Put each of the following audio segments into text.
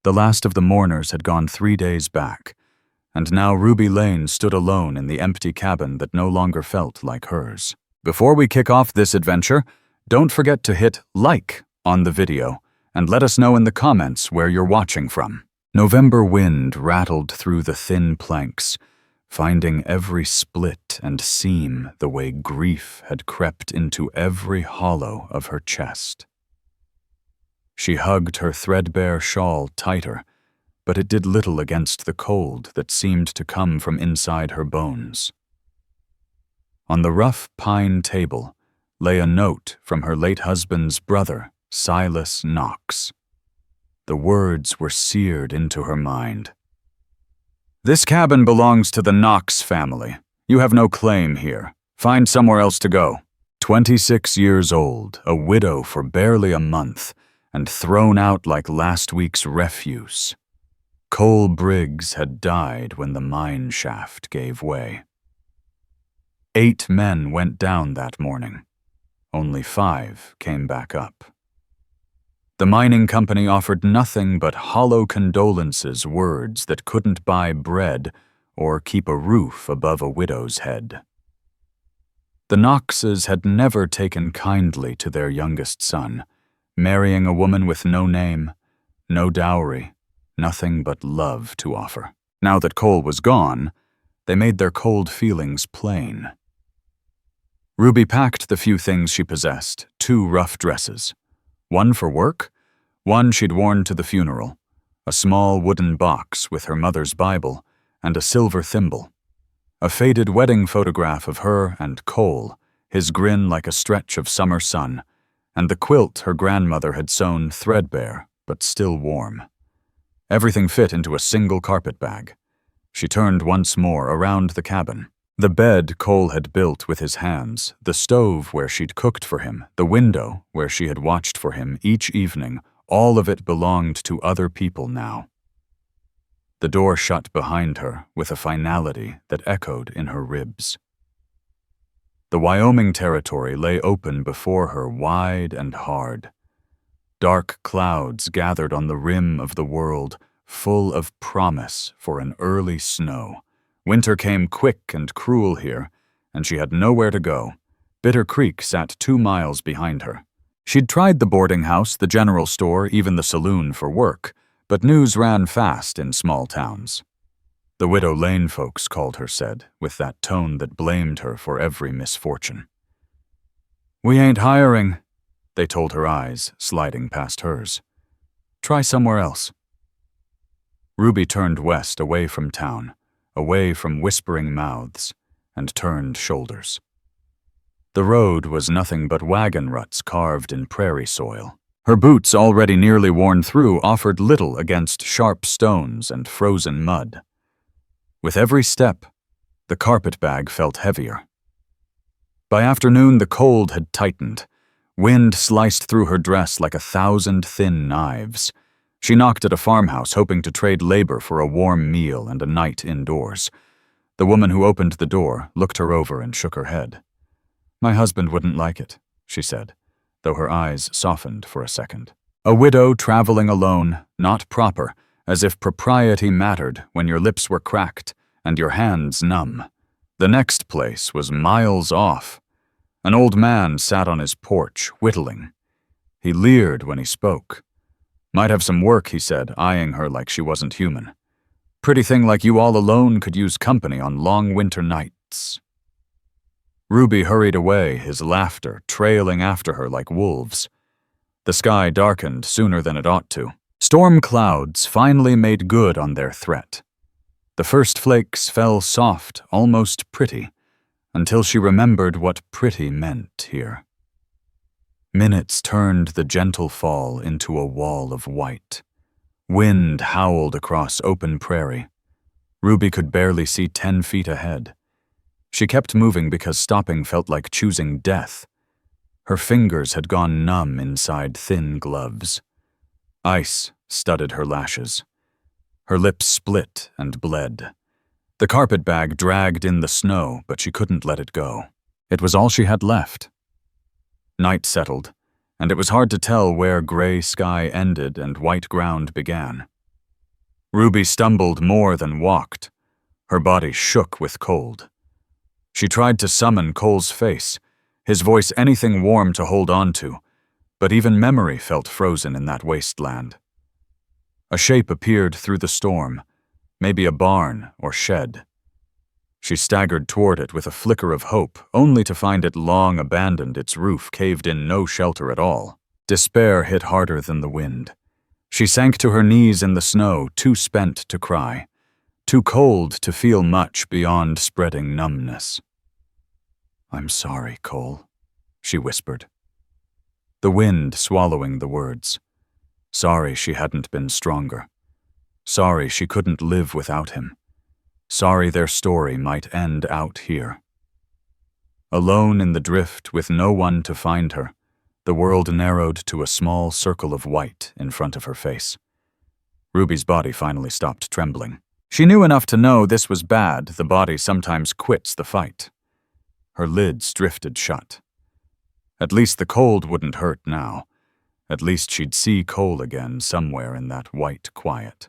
The last of the mourners had gone 3 days back, and now Ruby Lane stood alone in the empty cabin that no longer felt like hers. Before we kick off this adventure, don't forget to hit like on the video and let us know in the comments where you're watching from. November wind rattled through the thin planks, finding every split and seam the way grief had crept into every hollow of her chest. She hugged her threadbare shawl tighter, but it did little against the cold that seemed to come from inside her bones. On the rough pine table lay a note from her late husband's brother, Silas Knox. The words were seared into her mind. "This cabin belongs to the Knox family. You have no claim here. Find somewhere else to go." 26 years old, a widow for barely a month, and thrown out like last week's refuse. Cole Briggs had died when the mine shaft gave way. 8 men went down that morning. Only 5 came back up. The mining company offered nothing but hollow condolences, words that couldn't buy bread or keep a roof above a widow's head. The Knoxes had never taken kindly to their youngest son, marrying a woman with no name, no dowry, nothing but love to offer. Now that Cole was gone, they made their cold feelings plain. Ruby packed the few things she possessed, 2 rough dresses. One for work, one she'd worn to the funeral, a small wooden box with her mother's Bible, and a silver thimble. A faded wedding photograph of her and Cole, his grin like a stretch of summer sun, and the quilt her grandmother had sewn threadbare, but still warm. Everything fit into a single carpet bag. She turned once more around the cabin. The bed Cole had built with his hands, the stove where she'd cooked for him, the window where she had watched for him each evening, all of it belonged to other people now. The door shut behind her with a finality that echoed in her ribs. The Wyoming territory lay open before her, wide and hard. Dark clouds gathered on the rim of the world, full of promise for an early snow. Winter came quick and cruel here, and she had nowhere to go. Bitter Creek sat 2 miles behind her. She'd tried the boarding house, the general store, even the saloon for work, but news ran fast in small towns. The Widow Lane folks called her said, with that tone that blamed her for every misfortune. "We ain't hiring," they told her eyes, sliding past hers. "Try somewhere else." Ruby turned west, away from town, away from whispering mouths, and turned shoulders. The road was nothing but wagon ruts carved in prairie soil. Her boots, already nearly worn through, offered little against sharp stones and frozen mud. With every step, the carpet bag felt heavier. By afternoon, the cold had tightened. Wind sliced through her dress like 1,000 thin knives. She knocked at a farmhouse, hoping to trade labor for a warm meal and a night indoors. The woman who opened the door looked her over and shook her head. "My husband wouldn't like it," she said, though her eyes softened for a second. A widow traveling alone, not proper, as if propriety mattered when your lips were cracked and your hands numb. The next place was miles off. An old man sat on his porch, whittling. He leered when he spoke. "Might have some work," he said, eyeing her like she wasn't human. "Pretty thing like you all alone could use company on long winter nights." Ruby hurried away, his laughter trailing after her like wolves. The sky darkened sooner than it ought to. Storm clouds finally made good on their threat. The first flakes fell soft, almost pretty, until she remembered what pretty meant here. Minutes turned the gentle fall into a wall of white. Wind howled across open prairie. Ruby could barely see 10 feet ahead. She kept moving because stopping felt like choosing death. Her fingers had gone numb inside thin gloves. Ice studded her lashes. Her lips split and bled. The carpet bag dragged in the snow, but she couldn't let it go. It was all she had left. Night settled, and it was hard to tell where gray sky ended and white ground began. Ruby stumbled more than walked. Her body shook with cold. She tried to summon Cole's face, his voice anything warm to hold on to, but even memory felt frozen in that wasteland. A shape appeared through the storm, maybe a barn or shed. She staggered toward it with a flicker of hope, only to find it long abandoned, its roof caved in, no shelter at all. Despair hit harder than the wind. She sank to her knees in the snow, too spent to cry, too cold to feel much beyond spreading numbness. "I'm sorry, Cole," she whispered. The wind swallowing the words. Sorry she hadn't been stronger. Sorry she couldn't live without him. Sorry their story might end out here. Alone in the drift with no one to find her, the world narrowed to a small circle of white in front of her face. Ruby's body finally stopped trembling. She knew enough to know this was bad. The body sometimes quits the fight. Her lids drifted shut. At least the cold wouldn't hurt now. At least she'd see Cole again somewhere in that white quiet.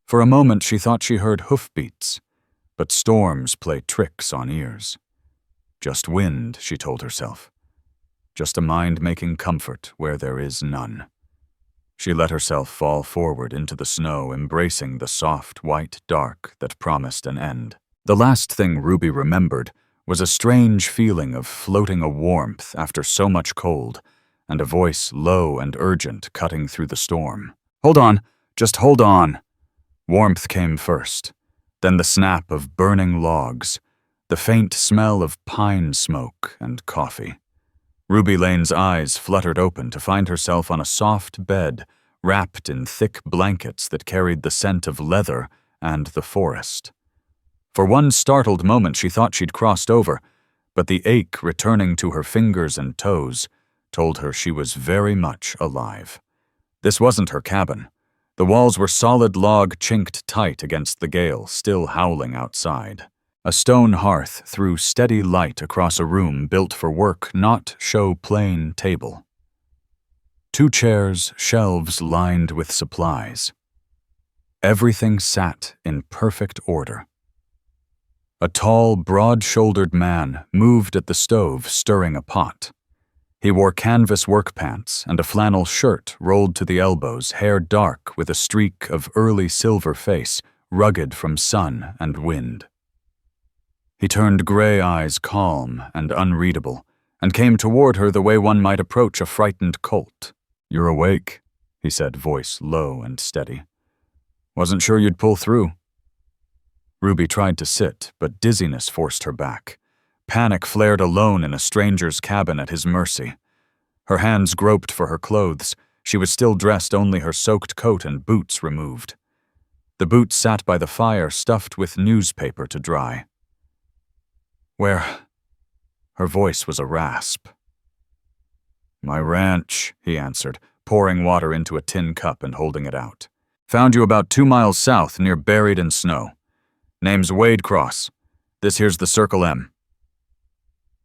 For a moment she thought she heard hoofbeats, but storms play tricks on ears. Just wind, she told herself. Just a mind making comfort where there is none. She let herself fall forward into the snow, embracing the soft, white dark that promised an end. The last thing Ruby remembered was a strange feeling of floating a warmth after so much cold, and a voice low and urgent cutting through the storm. "Hold on, just hold on." Warmth came first, then the snap of burning logs, the faint smell of pine smoke and coffee. Ruby Lane's eyes fluttered open to find herself on a soft bed, wrapped in thick blankets that carried the scent of leather and the forest. For one startled moment she thought she'd crossed over, but the ache returning to her fingers and toes told her she was very much alive. This wasn't her cabin. The walls were solid log chinked tight against the gale, still howling outside. A stone hearth threw steady light across a room built for work, not show plain table. 2 chairs, shelves lined with supplies. Everything sat in perfect order. A tall, broad-shouldered man moved at the stove, stirring a pot. He wore canvas work pants and a flannel shirt rolled to the elbows, hair dark with a streak of early silver face, rugged from sun and wind. He turned gray eyes calm and unreadable, and came toward her the way one might approach a frightened colt. "You're awake," he said, voice low and steady. "Wasn't sure you'd pull through." Ruby tried to sit, but dizziness forced her back. Panic flared alone in a stranger's cabin at his mercy. Her hands groped for her clothes. She was still dressed, only her soaked coat and boots removed. The boots sat by the fire, stuffed with newspaper to dry. "Where?" Her voice was a rasp. "My ranch," he answered, pouring water into a tin cup and holding it out. "Found you about 2 miles south, near Buried in Snow. Name's Wade Cross. This here's the Circle M."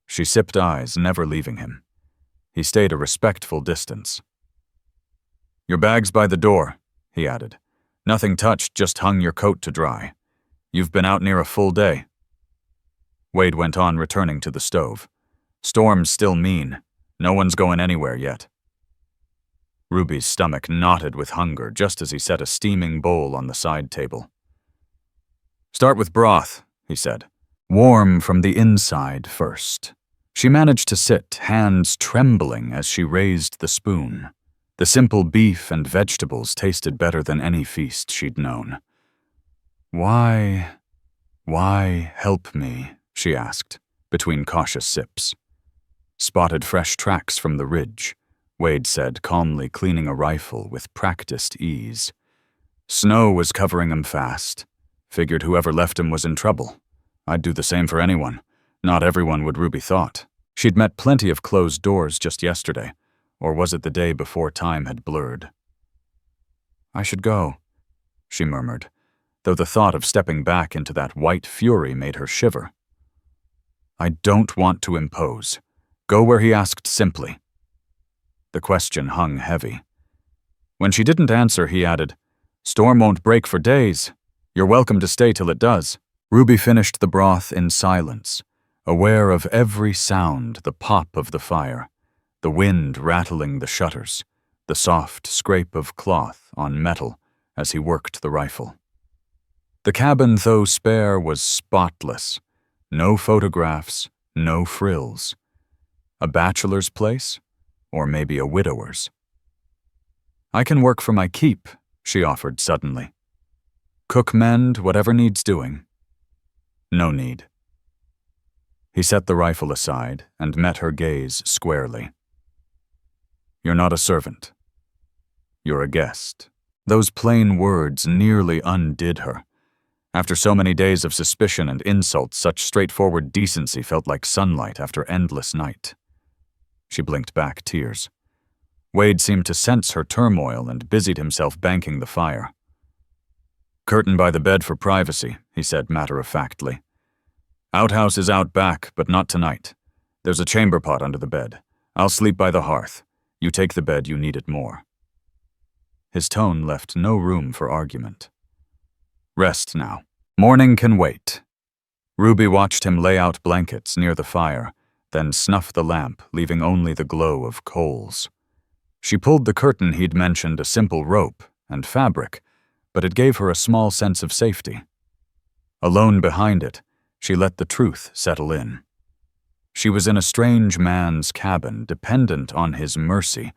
She sipped eyes, never leaving him. He stayed a respectful distance. "Your bag's by the door," he added. "Nothing touched, just hung your coat to dry. You've been out near a full day." Wade went on, returning to the stove. "Storm's still mean. No one's going anywhere yet." Ruby's stomach knotted with hunger just as he set a steaming bowl on the side table. "Start with broth," he said. "Warm from the inside first." She managed to sit, hands trembling as she raised the spoon. The simple beef and vegetables tasted better than any feast she'd known. Why help me?" she asked, between cautious sips. "Spotted fresh tracks from the ridge," Wade said, calmly cleaning a rifle with practiced ease. "Snow was covering 'em fast. Figured whoever left him was in trouble. I'd do the same for anyone. Not everyone would, Ruby thought. She'd met plenty of closed doors just yesterday, or was it the day before time had blurred? "I should go," she murmured, though the thought of stepping back into that white fury made her shiver. "I don't want to impose. Go where he asked simply." The question hung heavy. When she didn't answer, he added, Storm won't break for days. You're welcome to stay till it does. Ruby finished the broth in silence, aware of every sound, the pop of the fire, the wind rattling the shutters, the soft scrape of cloth on metal as he worked the rifle. The cabin, though spare, was spotless. No photographs, no frills. A bachelor's place? Or maybe a widower's. I can work for my keep, she offered suddenly. Cook, mend, whatever needs doing. No need. He set the rifle aside and met her gaze squarely. You're not a servant. You're a guest. Those plain words nearly undid her. After so many days of suspicion and insult, such straightforward decency felt like sunlight after endless night. She blinked back tears. Wade seemed to sense her turmoil and busied himself banking the fire. Curtain by the bed for privacy, he said matter-of-factly. Outhouse is out back, but not tonight. There's a chamber pot under the bed. I'll sleep by the hearth. You take the bed, you need it more. His tone left no room for argument. Rest now. Morning can wait. Ruby watched him lay out blankets near the fire, then snuff the lamp, leaving only the glow of coals. She pulled the curtain he'd mentioned, a simple rope and fabric, but it gave her a small sense of safety. Alone behind it, she let the truth settle in. She was in a strange man's cabin, dependent on his mercy,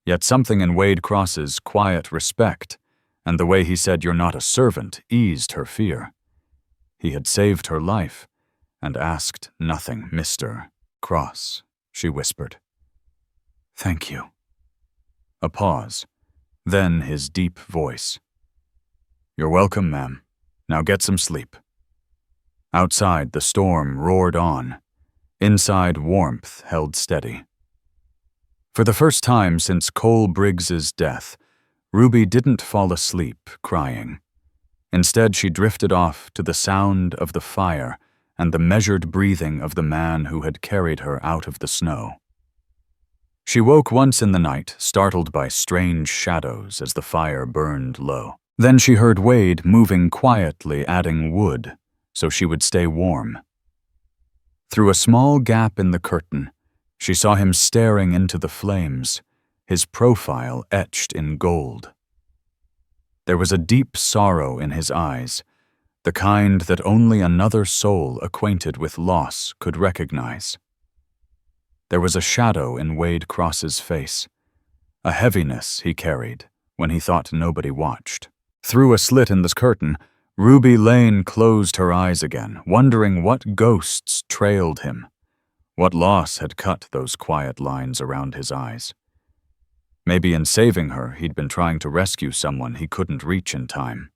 yet something in Wade Cross's quiet respect and the way he said you're not a servant eased her fear. He had saved her life and asked nothing. Mr. Cross, she whispered. Thank you. A pause, then his deep voice. You're welcome, ma'am. Now get some sleep. Outside, the storm roared on. Inside, warmth held steady. For the first time since Cole Briggs's death, Ruby didn't fall asleep crying. Instead, she drifted off to the sound of the fire and the measured breathing of the man who had carried her out of the snow. She woke once in the night, startled by strange shadows as the fire burned low. Then she heard Wade moving quietly, adding wood, so she would stay warm. Through a small gap in the curtain, she saw him staring into the flames, his profile etched in gold. There was a deep sorrow in his eyes, the kind that only another soul acquainted with loss could recognize. There was a shadow in Wade Cross's face, a heaviness he carried when he thought nobody watched. Through a slit in the curtain, Ruby Lane closed her eyes again, wondering what ghosts trailed him, what loss had cut those quiet lines around his eyes. Maybe in saving her, he'd been trying to rescue someone he couldn't reach in time.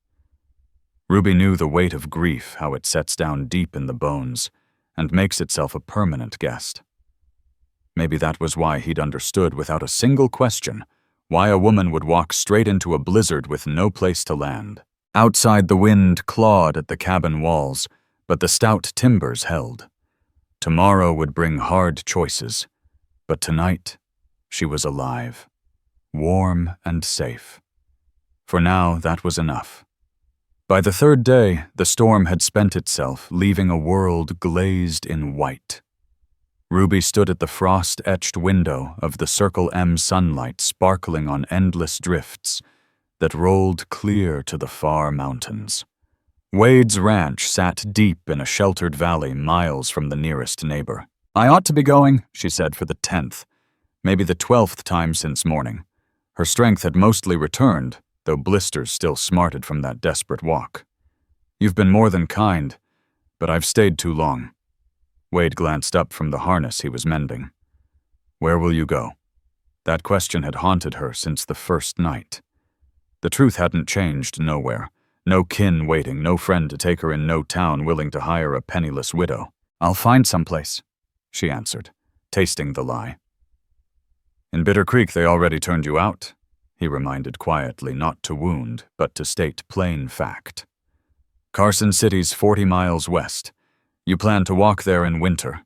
Ruby knew the weight of grief, how it sets down deep in the bones and makes itself a permanent guest. Maybe that was why he'd understood without a single question why a woman would walk straight into a blizzard with no place to land. Outside, the wind clawed at the cabin walls, but the stout timbers held. Tomorrow would bring hard choices, but tonight she was alive. Warm and safe. For now, that was enough. By the third day, the storm had spent itself, leaving a world glazed in white. Ruby stood at the frost-etched window of the Circle M sunlight sparkling on endless drifts that rolled clear to the far mountains. Wade's ranch sat deep in a sheltered valley miles from the nearest neighbor. I ought to be going, she said for the 10th, maybe the 12th time since morning. Her strength had mostly returned, though blisters still smarted from that desperate walk. You've been more than kind, but I've stayed too long. Wade glanced up from the harness he was mending. Where will you go? That question had haunted her since the first night. The truth hadn't changed nowhere. No kin waiting, no friend to take her in, no town willing to hire a penniless widow. I'll find someplace, she answered, tasting the lie. In Bitter Creek they already turned you out, he reminded quietly, not to wound, but to state plain fact. Carson City's 40 miles west. You plan to walk there in winter.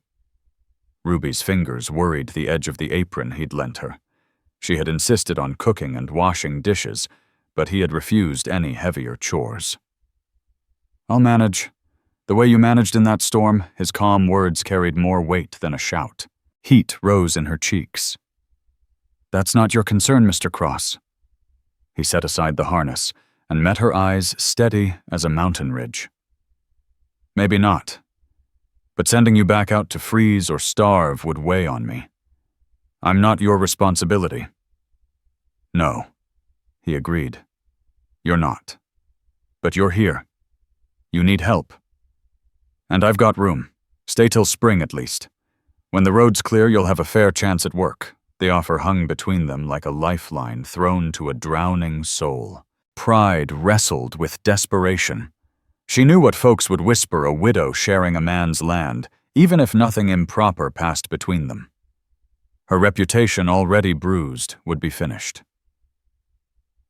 Ruby's fingers worried the edge of the apron he'd lent her. She had insisted on cooking and washing dishes, but he had refused any heavier chores. "I'll manage." The way you managed in that storm, his calm words carried more weight than a shout. Heat rose in her cheeks. "That's not your concern, Mr. Cross." He set aside the harness and met her eyes steady as a mountain ridge. "Maybe not. But sending you back out to freeze or starve would weigh on me. I'm not your responsibility." "No," he agreed. "You're not. But you're here. You need help. And I've got room. Stay till spring at least. When the road's clear, you'll have a fair chance at work." The offer hung between them like a lifeline thrown to a drowning soul. Pride wrestled with desperation. She knew what folks would whisper a widow sharing a man's land, even if nothing improper passed between them. Her reputation, already bruised, would be finished.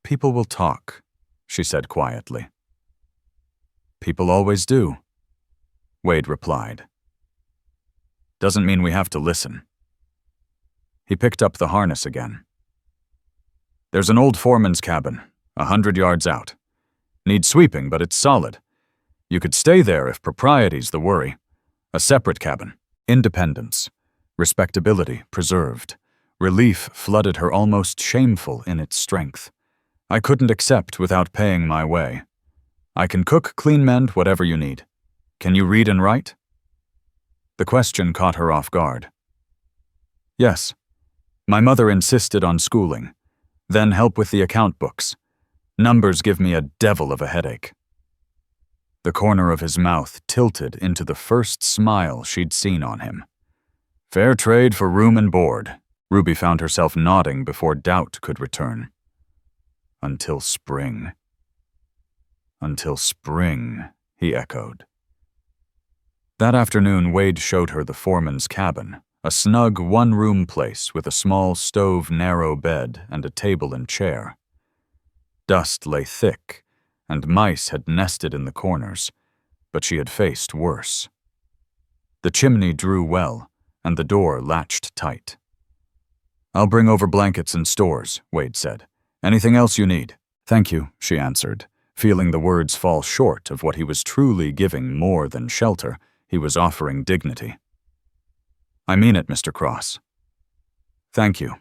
"People will talk," she said quietly. "People always do," Wade replied. "Doesn't mean we have to listen." He picked up the harness again. "There's an old foreman's cabin, 100 yards out. Needs sweeping, but it's solid. You could stay there if propriety's the worry. A separate cabin. Independence. Respectability preserved. Relief flooded her, almost shameful in its strength. I couldn't accept without paying my way. I can cook, clean, mend, whatever you need. Can you read and write?" The question caught her off guard. "Yes. My mother insisted on schooling. Then help with the account books. Numbers give me a devil of a headache." The corner of his mouth tilted into the first smile she'd seen on him. "Fair trade for room and board." Ruby found herself nodding before doubt could return. "Until spring." "Until spring," he echoed. That afternoon, Wade showed her the foreman's cabin, a snug one-room place with a small stove, narrow bed, and a table and chair. Dust lay thick, and mice had nested in the corners, but she had faced worse. The chimney drew well, and the door latched tight. "I'll bring over blankets and stores," Wade said. "Anything else you need?" "Thank you," she answered, feeling the words fall short of what he was truly giving. More than shelter, he was offering dignity. "I mean it, Mr. Cross." "Thank you."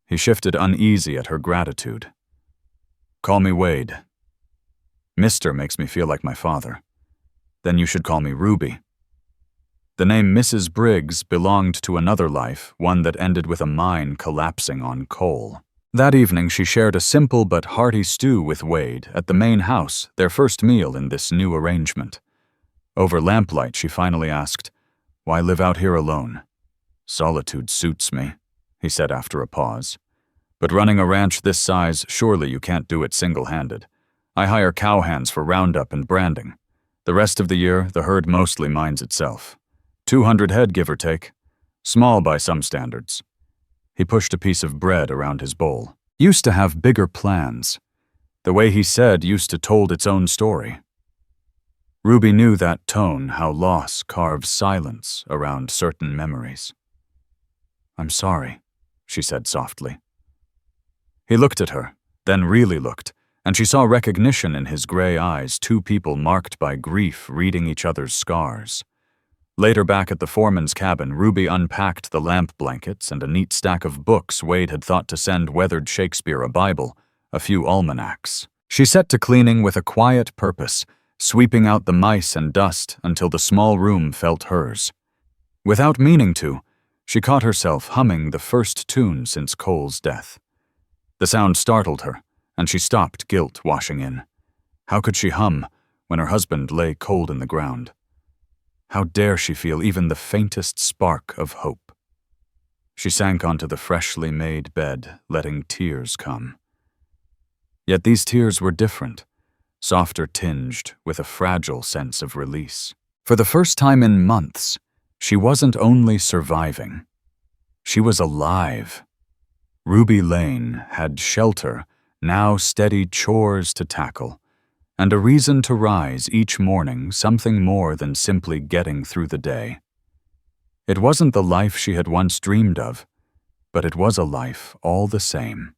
He shifted, uneasy at her gratitude. "Call me Wade." "Mr. makes me feel like my father." "Then you should call me Ruby." The name Mrs. Briggs belonged to another life, one that ended with a mine collapsing on coal. That evening she shared a simple but hearty stew with Wade at the main house, their first meal in this new arrangement. Over lamplight she finally asked, "Why live out here alone?" "Solitude suits me," he said after a pause. "But running a ranch this size, surely you can't do it single-handed. I hire cowhands for roundup and branding. The rest of the year, the herd mostly minds itself. 200 head, give or take. Small by some standards." He pushed a piece of bread around his bowl. Used to have bigger plans. The way he said used to told its own story. Ruby knew that tone, how loss carves silence around certain memories. "I'm sorry," she said softly. He looked at her, then really looked, and she saw recognition in his gray eyes, two people marked by grief reading each other's scars. Later, back at the foreman's cabin, Ruby unpacked the lamp blankets and a neat stack of books Wade had thought to send weathered Shakespeare, a Bible, a few almanacs. She set to cleaning with a quiet purpose, sweeping out the mice and dust until the small room felt hers. Without meaning to, she caught herself humming the first tune since Cole's death. The sound startled her, and she stopped, guilt washing in. How could she hum when her husband lay cold in the ground? How dare she feel even the faintest spark of hope? She sank onto the freshly made bed, letting tears come. Yet these tears were different, softer tinged with a fragile sense of release. For the first time in months, she wasn't only surviving. She was alive. Ruby Lane had shelter, now steady chores to tackle, and a reason to rise each morning, something more than simply getting through the day. It wasn't the life she had once dreamed of, but it was a life all the same.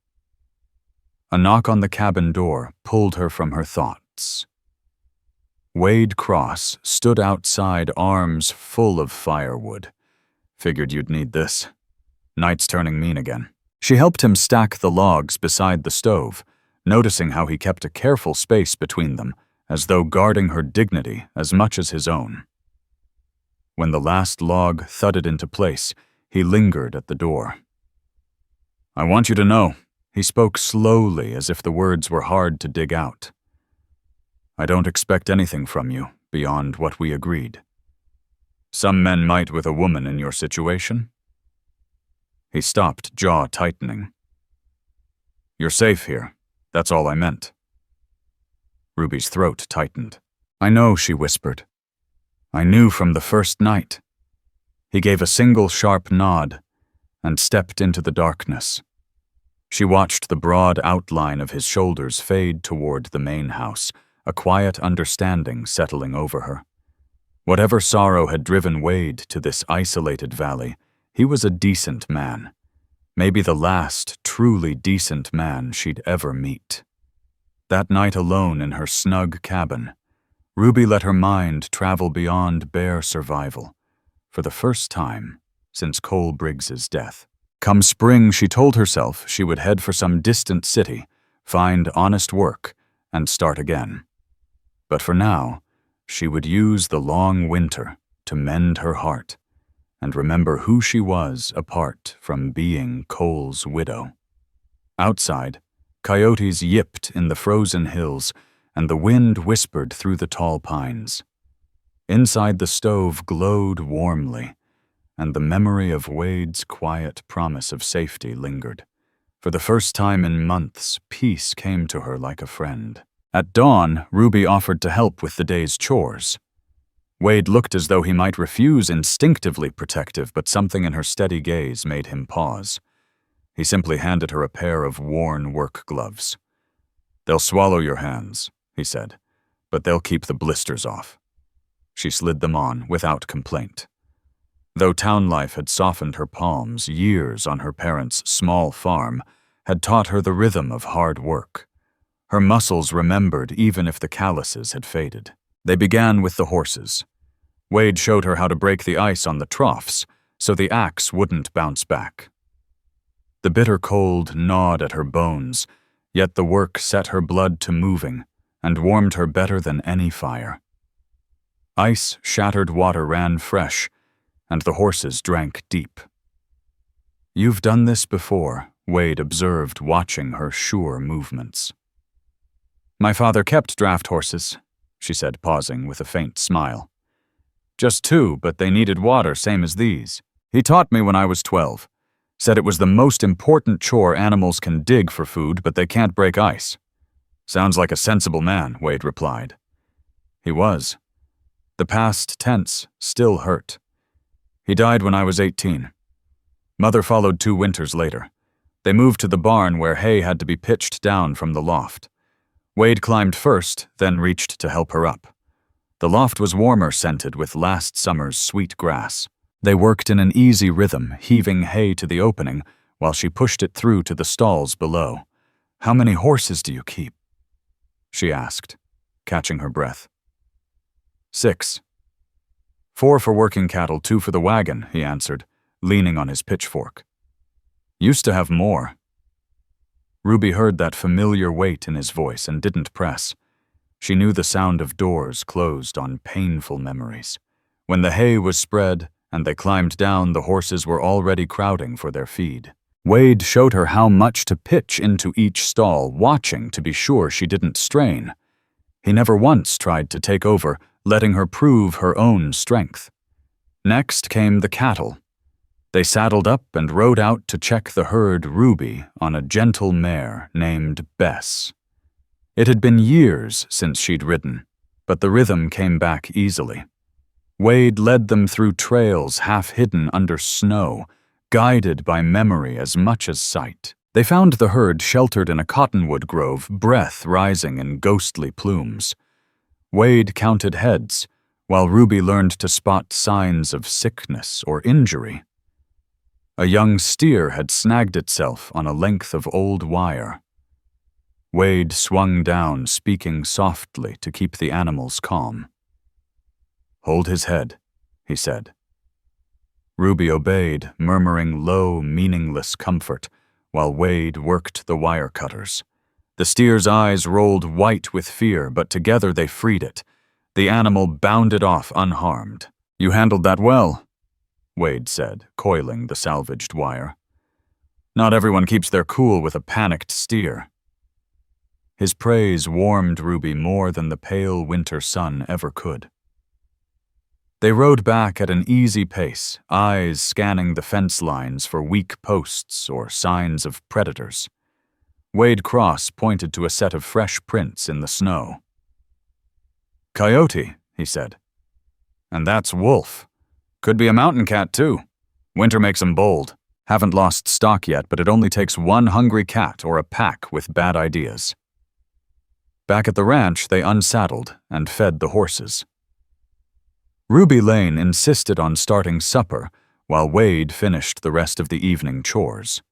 A knock on the cabin door pulled her from her thoughts. Wade Cross stood outside, arms full of firewood. Figured you'd need this. Night's turning mean again. She helped him stack the logs beside the stove, noticing how he kept a careful space between them, as though guarding her dignity as much as his own. When the last log thudded into place, he lingered at the door. I want you to know, he spoke slowly as if the words were hard to dig out. I don't expect anything from you beyond what we agreed. Some men might with a woman in your situation. He stopped, jaw tightening. You're safe here. That's all I meant. Ruby's throat tightened. I know, she whispered. I knew from the first night. He gave a single sharp nod and stepped into the darkness. She watched the broad outline of his shoulders fade toward the main house, a quiet understanding settling over her. Whatever sorrow had driven Wade to this isolated valley, he was a decent man. Maybe the last truly decent man she'd ever meet. That night alone in her snug cabin, Ruby let her mind travel beyond bare survival, for the first time since Cole Briggs's death. Come spring, she told herself she would head for some distant city, find honest work, and start again. But for now, she would use the long winter to mend her heart and remember who she was apart from being Cole's widow. Outside, coyotes yipped in the frozen hills, and the wind whispered through the tall pines. Inside, the stove glowed warmly, and the memory of Wade's quiet promise of safety lingered. For the first time in months, peace came to her like a friend. At dawn, Ruby offered to help with the day's chores. Wade looked as though he might refuse, instinctively protective, but something in her steady gaze made him pause. He simply handed her a pair of worn work gloves. They'll swallow your hands, he said, but they'll keep the blisters off. She slid them on without complaint. Though town life had softened her palms, years on her parents' small farm had taught her the rhythm of hard work. Her muscles remembered even if the calluses had faded. They began with the horses. Wade showed her how to break the ice on the troughs so the axe wouldn't bounce back. The bitter cold gnawed at her bones, yet the work set her blood to moving and warmed her better than any fire. Ice-shattered water ran fresh, and the horses drank deep. You've done this before, Wade observed, watching her sure movements. My father kept draft horses, she said, pausing with a faint smile. Just 2, but they needed water, same as these. He taught me when I was 12. Said it was the most important chore animals can dig for food, but they can't break ice. Sounds like a sensible man, Wade replied. He was. The past tense still hurt. He died when I was 18. Mother followed 2 winters later. They moved to the barn where hay had to be pitched down from the loft. Wade climbed first, then reached to help her up. The loft was warmer scented with last summer's sweet grass. They worked in an easy rhythm, heaving hay to the opening while she pushed it through to the stalls below. How many horses do you keep? She asked, catching her breath. 6. 4 for working cattle, 2 for the wagon, he answered, leaning on his pitchfork. Used to have more. Ruby heard that familiar weight in his voice and didn't press. She knew the sound of doors closed on painful memories. When the hay was spread and they climbed down, the horses were already crowding for their feed. Wade showed her how much to pitch into each stall, watching to be sure she didn't strain. He never once tried to take over, letting her prove her own strength. Next came the cattle. They saddled up and rode out to check the herd Ruby on a gentle mare named Bess. It had been years since she'd ridden, but the rhythm came back easily. Wade led them through trails half hidden under snow, guided by memory as much as sight. They found the herd sheltered in a cottonwood grove, breath rising in ghostly plumes. Wade counted heads, while Ruby learned to spot signs of sickness or injury. A young steer had snagged itself on a length of old wire. Wade swung down, speaking softly to keep the animals calm. "Hold his head," he said. Ruby obeyed, murmuring low, meaningless comfort, while Wade worked the wire cutters. The steer's eyes rolled white with fear, but together they freed it. The animal bounded off unharmed. "You handled that well," Wade said, coiling the salvaged wire. "Not everyone keeps their cool with a panicked steer." His praise warmed Ruby more than the pale winter sun ever could. They rode back at an easy pace, eyes scanning the fence lines for weak posts or signs of predators. Wade Cross pointed to a set of fresh prints in the snow. "Coyote," he said. "And that's wolf. Could be a mountain cat, too. Winter makes 'em bold. Haven't lost stock yet, but it only takes one hungry cat or a pack with bad ideas." Back at the ranch, they unsaddled and fed the horses. Ruby Lane insisted on starting supper, while Wade finished the rest of the evening chores.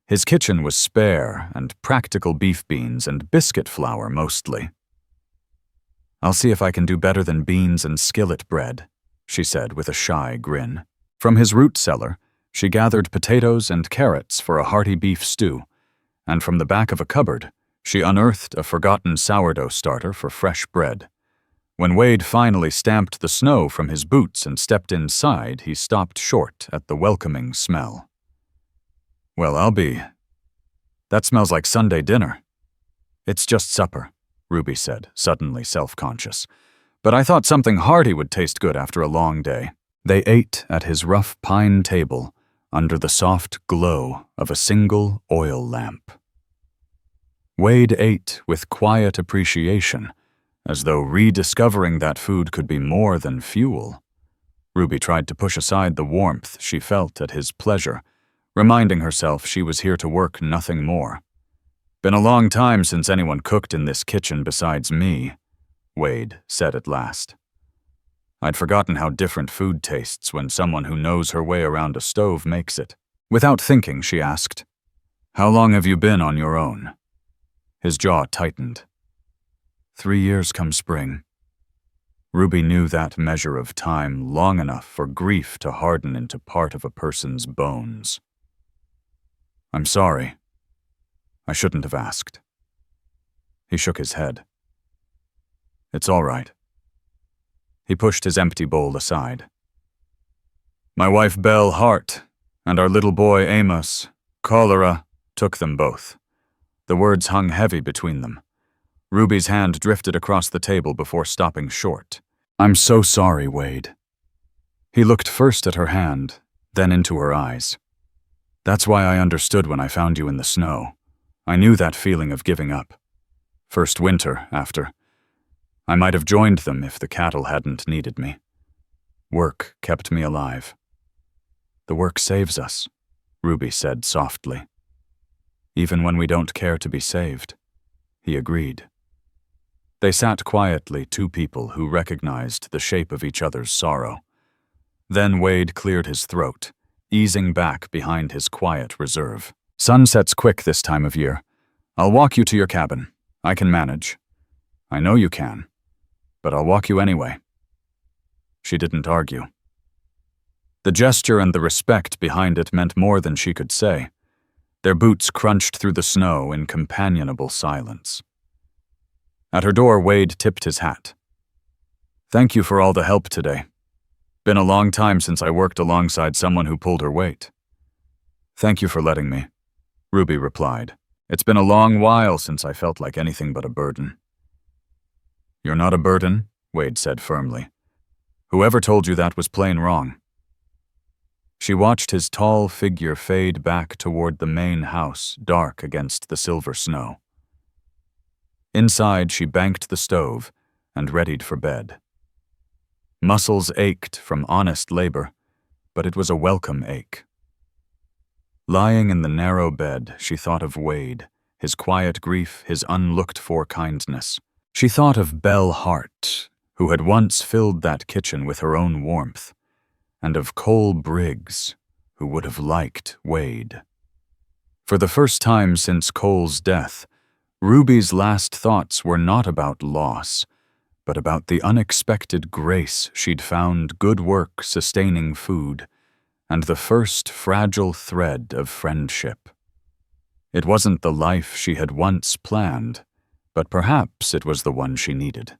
His kitchen was spare, and practical beef beans and biscuit flour mostly. "I'll see if I can do better than beans and skillet bread," she said with a shy grin. From his root cellar, she gathered potatoes and carrots for a hearty beef stew, and from the back of a cupboard, she unearthed a forgotten sourdough starter for fresh bread. When Wade finally stamped the snow from his boots and stepped inside, he stopped short at the welcoming smell. "Well, that smells like Sunday dinner." "It's just supper," Ruby said, suddenly self-conscious. "But I thought something hearty would taste good after a long day." They ate at his rough pine table under the soft glow of a single oil lamp. Wade ate with quiet appreciation, as though rediscovering that food could be more than fuel. Ruby tried to push aside the warmth she felt at his pleasure, reminding herself she was here to work, nothing more. "Been a long time since anyone cooked in this kitchen besides me," Wade said at last. "I'd forgotten how different food tastes when someone who knows her way around a stove makes it." Without thinking, she asked, "How long have you been on your own?" His jaw tightened. 3 years come spring." Ruby knew that measure of time long enough for grief to harden into part of a person's bones. "I'm sorry. I shouldn't have asked." He shook his head. "It's all right." He pushed his empty bowl aside. "My wife Belle Hart and our little boy Amos, cholera, took them both." The words hung heavy between them. Ruby's hand drifted across the table before stopping short. "I'm so sorry, Wade." He looked first at her hand, then into her eyes. "That's why I understood when I found you in the snow. I knew that feeling of giving up. First winter, after. I might have joined them if the cattle hadn't needed me. Work kept me alive." "The work saves us," Ruby said softly. "Even when we don't care to be saved," he agreed. They sat quietly, two people who recognized the shape of each other's sorrow. Then Wade cleared his throat, easing back behind his quiet reserve. "Sun sets quick this time of year. I'll walk you to your cabin. I can manage. I know you can, but I'll walk you anyway." She didn't argue. The gesture and the respect behind it meant more than she could say. Their boots crunched through the snow in companionable silence. At her door, Wade tipped his hat. "Thank you for all the help today. Been a long time since I worked alongside someone who pulled her weight." "Thank you for letting me," Ruby replied. "It's been a long while since I felt like anything but a burden." "You're not a burden," Wade said firmly. "Whoever told you that was plain wrong." She watched his tall figure fade back toward the main house, dark against the silver snow. Inside, she banked the stove and readied for bed. Muscles ached from honest labor, but it was a welcome ache. Lying in the narrow bed, she thought of Wade, his quiet grief, his unlooked-for kindness. She thought of Belle Hart, who had once filled that kitchen with her own warmth, and of Cole Briggs, who would have liked Wade. For the first time since Cole's death, Ruby's last thoughts were not about loss, but about the unexpected grace she'd found good work sustaining food, and the first fragile thread of friendship. It wasn't the life she had once planned, but perhaps it was the one she needed.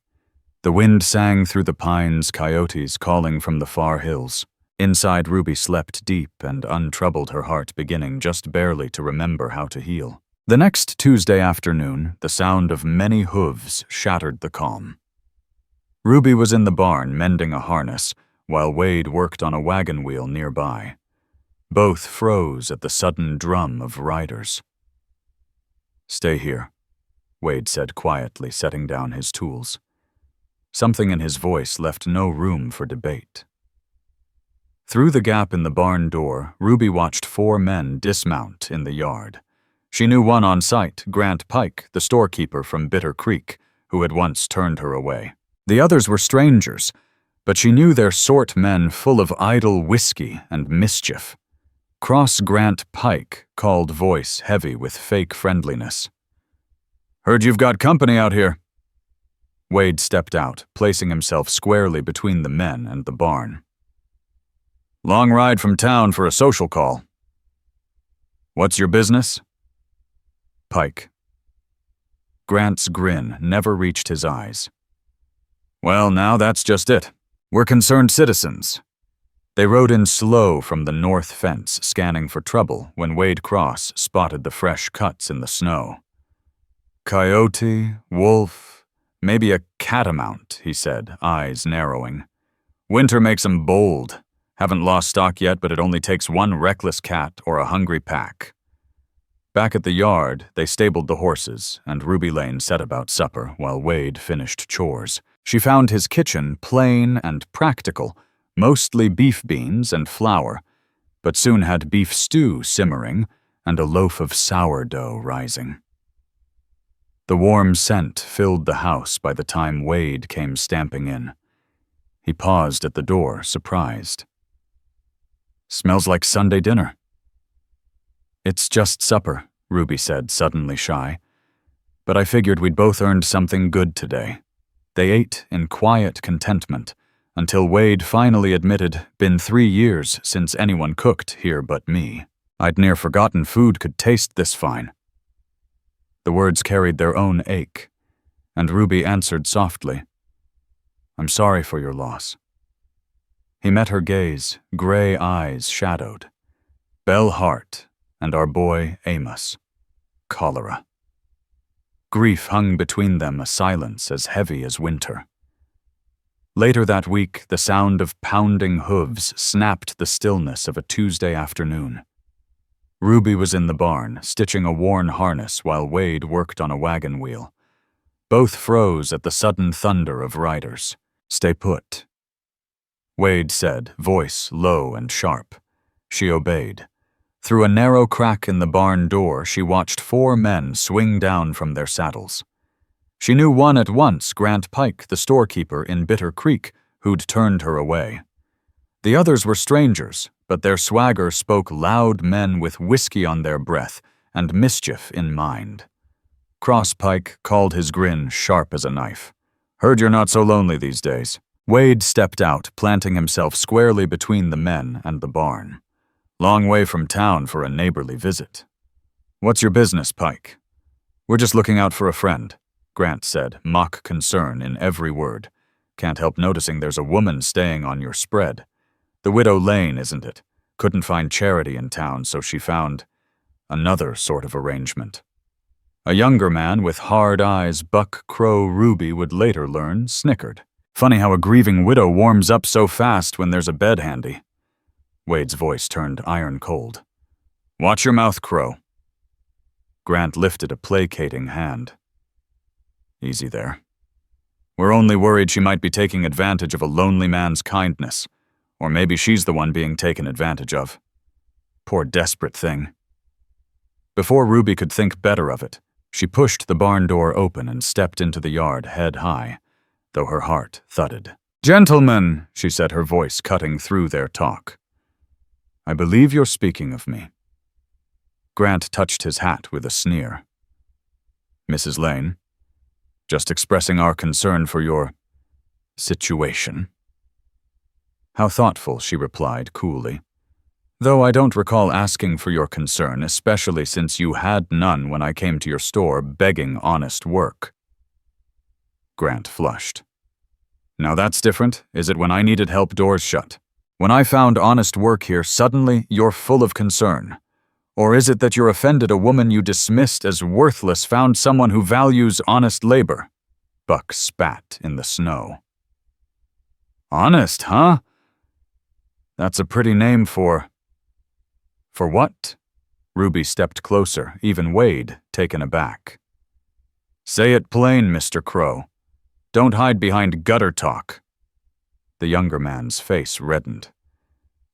The wind sang through the pines, coyotes calling from the far hills. Inside, Ruby slept deep and untroubled, her heart beginning just barely to remember how to heal. The next Tuesday afternoon, the sound of many hooves shattered the calm. Ruby was in the barn mending a harness, while Wade worked on a wagon wheel nearby. Both froze at the sudden drum of riders. "Stay here," Wade said quietly, setting down his tools. Something in his voice left no room for debate. Through the gap in the barn door, Ruby watched 4 men dismount in the yard. She knew one on sight, Grant Pike, the storekeeper from Bitter Creek, who had once turned her away. The others were strangers, but she knew their sort men full of idle whiskey and mischief. Cross Grant Pike called, voice heavy with fake friendliness. "Heard you've got company out here." Wade stepped out, placing himself squarely between the men and the barn. "Long ride from town for a social call." "What's your business?" Pike. Grant's grin never reached his eyes. "Well, now that's just it. We're concerned citizens." They rode in slow from the north fence, scanning for trouble, when Wade Cross spotted the fresh cuts in the snow. "Coyote, wolf, maybe a catamount," he said, eyes narrowing. "Winter makes 'em bold. Haven't lost stock yet, but it only takes one reckless cat or a hungry pack." Back at the yard, they stabled the horses, and Ruby Lane set about supper while Wade finished chores. She found his kitchen plain and practical, mostly beef beans and flour, but soon had beef stew simmering and a loaf of sourdough rising. The warm scent filled the house by the time Wade came stamping in. He paused at the door, surprised. "Smells like Sunday dinner." "It's just supper," Ruby said, suddenly shy. "But I figured we'd both earned something good today." They ate in quiet contentment, until Wade finally admitted, "Been 3 years since anyone cooked here but me. I'd near forgotten food could taste this fine." The words carried their own ache, and Ruby answered softly, "I'm sorry for your loss." He met her gaze, gray eyes shadowed. Belle Hart and our boy Amos. Cholera. Grief hung between them, a silence as heavy as winter. Later that week, the sound of pounding hooves snapped the stillness of a Tuesday afternoon. Ruby was in the barn, stitching a worn harness while Wade worked on a wagon wheel. Both froze at the sudden thunder of riders. "Stay put," Wade said, voice low and sharp. She obeyed. Through a narrow crack in the barn door, she watched 4 men swing down from their saddles. She knew one at once, Grant Pike, the storekeeper in Bitter Creek, who'd turned her away. The others were strangers, but their swagger spoke loud men with whiskey on their breath and mischief in mind. Cross Pike called, his grin sharp as a knife. "Heard you're not so lonely these days." Wade stepped out, planting himself squarely between the men and the barn. "Long way from town for a neighborly visit." "What's your business, Pike?" "We're just looking out for a friend," Grant said, mock concern in every word. "Can't help noticing there's a woman staying on your spread. The widow Lane, isn't it? Couldn't find charity in town, so she found another sort of arrangement." A younger man with hard eyes, Buck Crow Ruby would later learn, snickered. "Funny how a grieving widow warms up so fast when there's a bed handy." Wade's voice turned iron cold. "Watch your mouth, Crow." Grant lifted a placating hand. "Easy there. We're only worried she might be taking advantage of a lonely man's kindness. Or maybe she's the one being taken advantage of. Poor desperate thing." Before Ruby could think better of it, she pushed the barn door open and stepped into the yard head high, though her heart thudded. "Gentlemen," she said, her voice cutting through their talk. "I believe you're speaking of me." Grant touched his hat with a sneer. Mrs. Lane. Just expressing our concern for your situation. How thoughtful, she replied coolly. Though I don't recall asking for your concern, especially since you had none when I came to your store begging honest work. Grant flushed. Now that's different. Is it when I needed help doors shut? When I found honest work here, suddenly you're full of concern? Or is it that you're offended a woman you dismissed as worthless found someone who values honest labor? Buck spat in the snow. Honest, huh? That's a pretty name for... For what? Ruby stepped closer, even Wade taken aback. Say it plain, Mr. Crow. Don't hide behind gutter talk. The younger man's face reddened.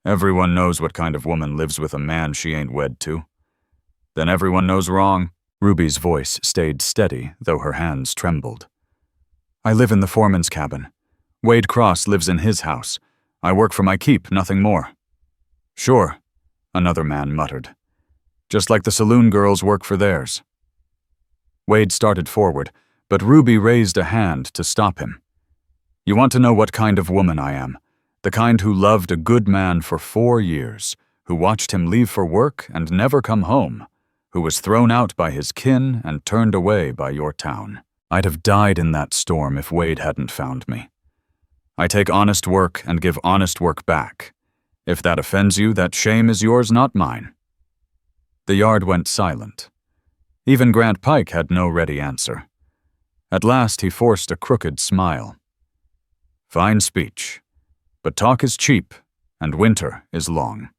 Everyone knows what kind of woman lives with a man she ain't wed to. Then everyone knows wrong. Ruby's voice stayed steady, though her hands trembled. I live in the foreman's cabin. Wade Cross lives in his house. I work for my keep, nothing more. Sure, another man muttered. Just like the saloon girls work for theirs. Wade started forward, but Ruby raised a hand to stop him. You want to know what kind of woman I am? The kind who loved a good man for 4 years, who watched him leave for work and never come home, who was thrown out by his kin and turned away by your town. I'd have died in that storm if Wade hadn't found me. I take honest work and give honest work back. If that offends you, that shame is yours, not mine. The yard went silent. Even Grant Pike had no ready answer. At last he forced a crooked smile. Fine speech. But talk is cheap, and winter is long.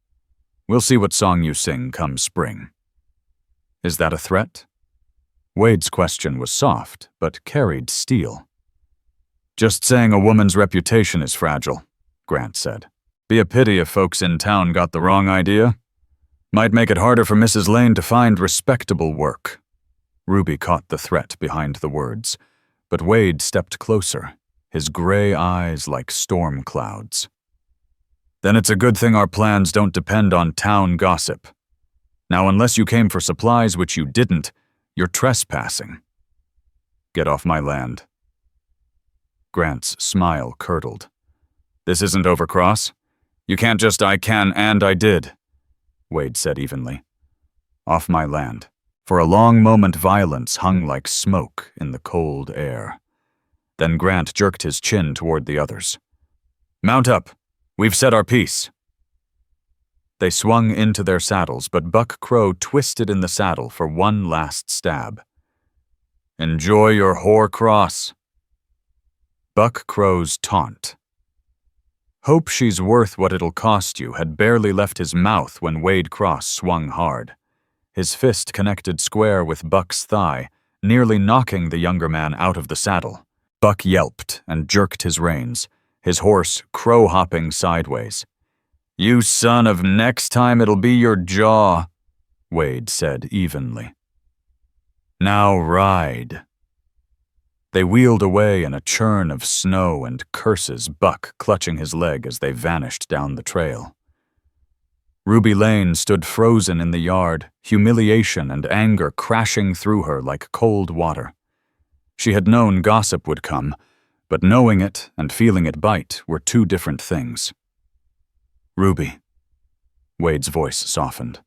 We'll see what song you sing come spring. Is that a threat? Wade's question was soft, but carried steel. Just saying a woman's reputation is fragile, Grant said. Be a pity if folks in town got the wrong idea. Might make it harder for Mrs. Lane to find respectable work. Ruby caught the threat behind the words, but Wade stepped closer, his gray eyes like storm clouds. Then it's a good thing our plans don't depend on town gossip. Now, unless you came for supplies, which you didn't, you're trespassing. Get off my land. Grant's smile curdled. This isn't Overcross. You can't just I can and I did, Wade said evenly. Off my land. For a long moment violence hung like smoke in the cold air. Then Grant jerked his chin toward the others. Mount up. We've said our piece. They swung into their saddles, but Buck Crow twisted in the saddle for one last stab. Enjoy your whore cross. Buck Crow's taunt. Hope she's worth what it'll cost you had barely left his mouth when Wade Cross swung hard. His fist connected square with Buck's thigh, nearly knocking the younger man out of the saddle. Buck yelped and jerked his reins, his horse crow-hopping sideways. You son of next time it'll be your jaw, Wade said evenly. Now ride. They wheeled away in a churn of snow and curses, Buck clutching his leg as they vanished down the trail. Ruby Lane stood frozen in the yard, humiliation and anger crashing through her like cold water. She had known gossip would come, but knowing it and feeling it bite were two different things. Ruby. Wade's voice softened.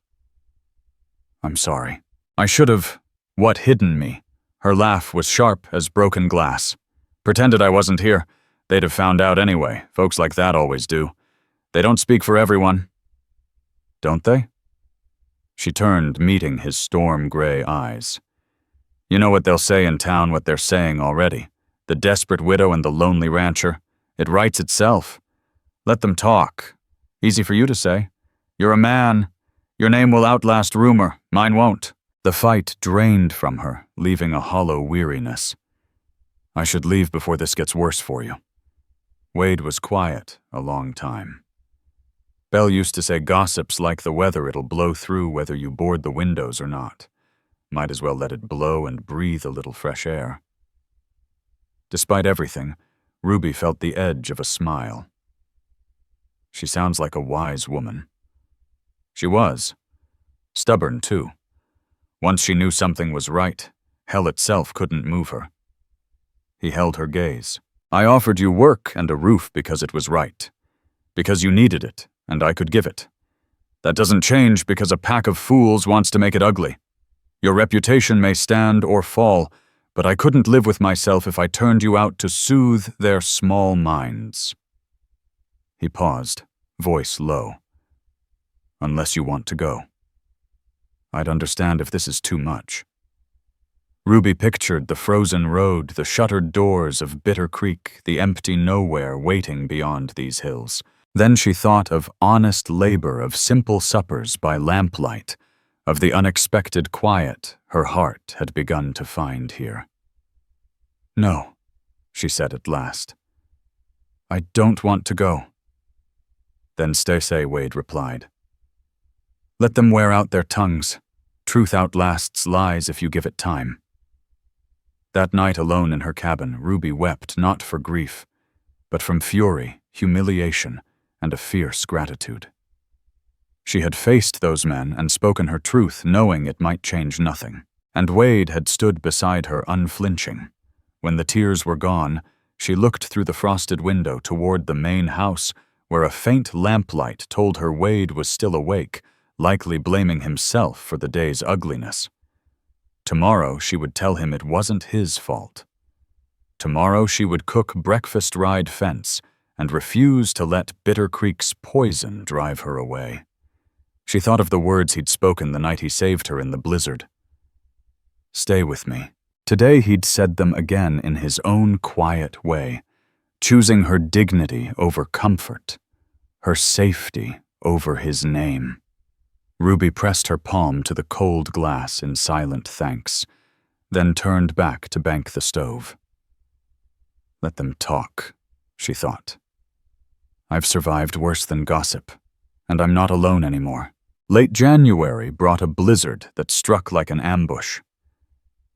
I'm sorry. I should have... What hidden me? Her laugh was sharp as broken glass. Pretended I wasn't here. They'd have found out anyway. Folks like that always do. They don't speak for everyone. Don't they? She turned, meeting his storm-gray eyes. You know what they'll say in town, what they're saying already. The desperate widow and the lonely rancher. It writes itself. Let them talk. Easy for you to say. You're a man. Your name will outlast rumor. Mine won't. The fight drained from her, leaving a hollow weariness. I should leave before this gets worse for you. Wade was quiet a long time. Belle used to say gossip's like the weather, it'll blow through whether you board the windows or not. Might as well let it blow and breathe a little fresh air. Despite everything, Ruby felt the edge of a smile. She sounds like a wise woman. She was. Stubborn, too. Once she knew something was right, Hell itself couldn't move her. He held her gaze. I offered you work and a roof because it was right. Because you needed it, and I could give it. That doesn't change because a pack of fools wants to make it ugly. Your reputation may stand or fall, but I couldn't live with myself if I turned you out to soothe their small minds. He paused, voice low. Unless you want to go. I'd understand if this is too much. Ruby pictured the frozen road, the shuttered doors of Bitter Creek, the empty nowhere waiting beyond these hills. Then she thought of honest labor, of simple suppers by lamplight, of the unexpected quiet her heart had begun to find here. No, she said at last. I don't want to go. Then stay, Wade replied. Let them wear out their tongues. Truth outlasts lies if you give it time. That night alone in her cabin, Ruby wept not for grief, but from fury, humiliation, and a fierce gratitude. She had faced those men and spoken her truth, knowing it might change nothing. And Wade had stood beside her unflinching. When the tears were gone, she looked through the frosted window toward the main house, where a faint lamplight told her Wade was still awake, likely blaming himself for the day's ugliness. Tomorrow she would tell him it wasn't his fault. Tomorrow she would cook breakfast ride fence and refuse to let Bitter Creek's poison drive her away. She thought of the words he'd spoken the night he saved her in the blizzard. Stay with me. Today he'd said them again in his own quiet way, choosing her dignity over comfort, her safety over his name. Ruby pressed her palm to the cold glass in silent thanks, then turned back to bank the stove. Let them talk, she thought. I've survived worse than gossip, and I'm not alone anymore. Late January brought a blizzard that struck like an ambush.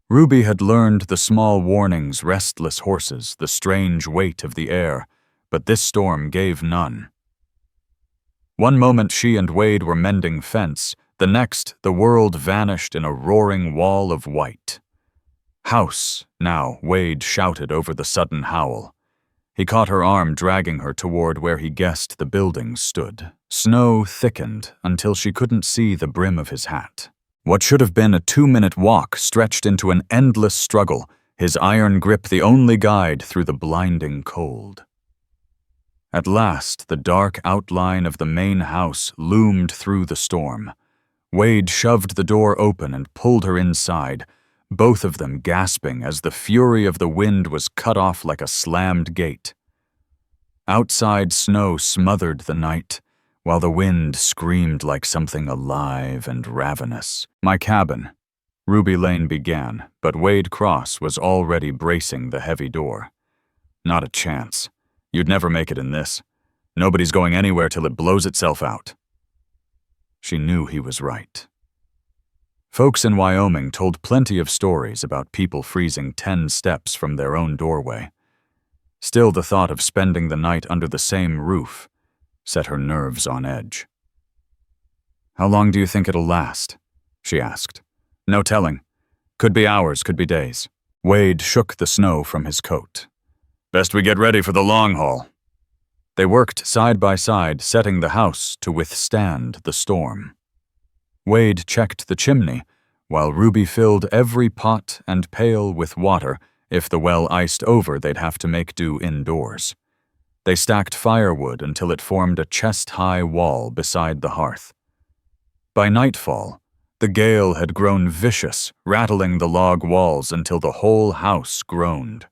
Ruby had learned the small warnings, restless horses, the strange weight of the air, but this storm gave none. One moment she and Wade were mending fence, the next the world vanished in a roaring wall of white. House, now, Wade shouted over the sudden howl. He caught her arm, dragging her toward where he guessed the buildings stood. Snow thickened until she couldn't see the brim of his hat. What should have been a 2-minute walk stretched into an endless struggle, his iron grip the only guide through the blinding cold. At last, the dark outline of the main house loomed through the storm. Wade shoved the door open and pulled her inside, both of them gasping as the fury of the wind was cut off like a slammed gate. Outside, snow smothered the night, while the wind screamed like something alive and ravenous. My cabin, Ruby Lane began, but Wade Cross was already bracing the heavy door. Not a chance. You'd never make it in this. Nobody's going anywhere till it blows itself out. She knew he was right. Folks in Wyoming told plenty of stories about people freezing 10 steps from their own doorway. Still, the thought of spending the night under the same roof set her nerves on edge. How long do you think it'll last? She asked. No telling. Could be hours, could be days. Wade shook the snow from his coat. Best we get ready for the long haul. They worked side by side, setting the house to withstand the storm. Wade checked the chimney, while Ruby filled every pot and pail with water. If the well iced over, they'd have to make do indoors. They stacked firewood until it formed a chest-high wall beside the hearth. By nightfall, the gale had grown vicious, rattling the log walls until the whole house groaned.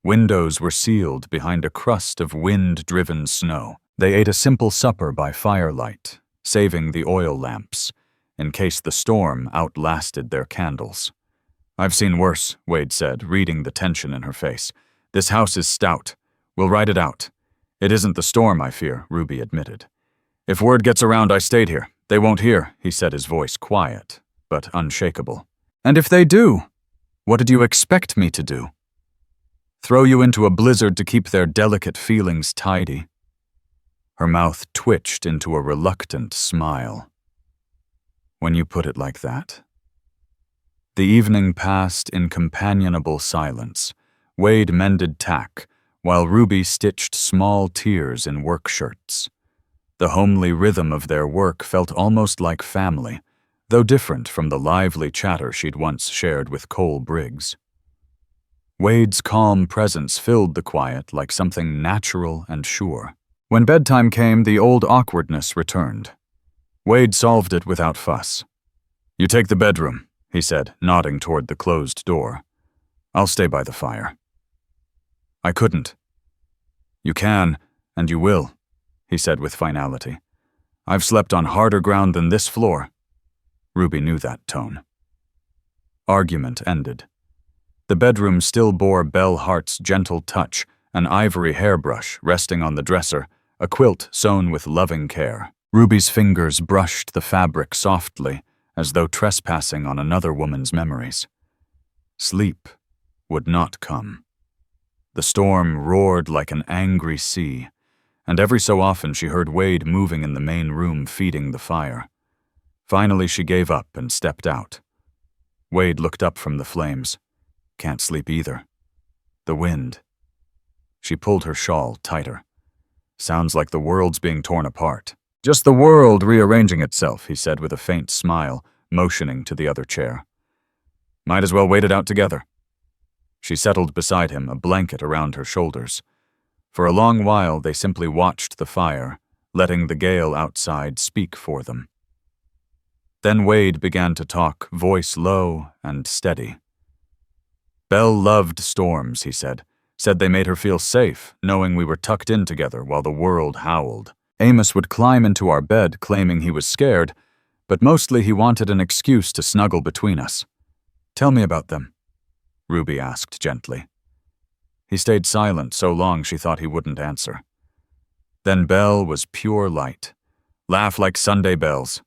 Windows were sealed behind a crust of wind-driven snow. They ate a simple supper by firelight, saving the oil lamps, in case the storm outlasted their candles. I've seen worse, Wade said, reading the tension in her face. This house is stout. We'll ride it out. It isn't the storm, I fear, Ruby admitted. If word gets around I stayed here, they won't hear, he said, his voice quiet, but unshakable. And if they do, what did you expect me to do? Throw you into a blizzard to keep their delicate feelings tidy? Her mouth twitched into a reluctant smile. When you put it like that. The evening passed in companionable silence. Wade mended tack, while Ruby stitched small tears in work shirts. The homely rhythm of their work felt almost like family, though different from the lively chatter she'd once shared with Cole Briggs. Wade's calm presence filled the quiet like something natural and sure. When bedtime came, the old awkwardness returned. Wade solved it without fuss. "You take the bedroom," he said, nodding toward the closed door. "I'll stay by the fire." "I couldn't." "You can, and you will," he said with finality. "I've slept on harder ground than this floor." Ruby knew that tone. Argument ended. The bedroom still bore Belle Hart's gentle touch, an ivory hairbrush resting on the dresser, a quilt sewn with loving care. Ruby's fingers brushed the fabric softly, as though trespassing on another woman's memories. Sleep would not come. The storm roared like an angry sea, and every so often she heard Wade moving in the main room feeding the fire. Finally she gave up and stepped out. Wade looked up from the flames. Can't sleep either. The wind. She pulled her shawl tighter. Sounds like the world's being torn apart. "Just the world rearranging itself," he said with a faint smile, motioning to the other chair. "Might as well wait it out together." She settled beside him, a blanket around her shoulders. For a long while they simply watched the fire, letting the gale outside speak for them. Then Wade began to talk, voice low and steady. "Belle loved storms," he said they made her feel safe, knowing we were tucked in together while the world howled. Amos would climb into our bed, claiming he was scared, but mostly he wanted an excuse to snuggle between us. "Tell me about them," Ruby asked gently. He stayed silent so long she thought he wouldn't answer. Then Belle was pure light. Laugh like Sunday bells.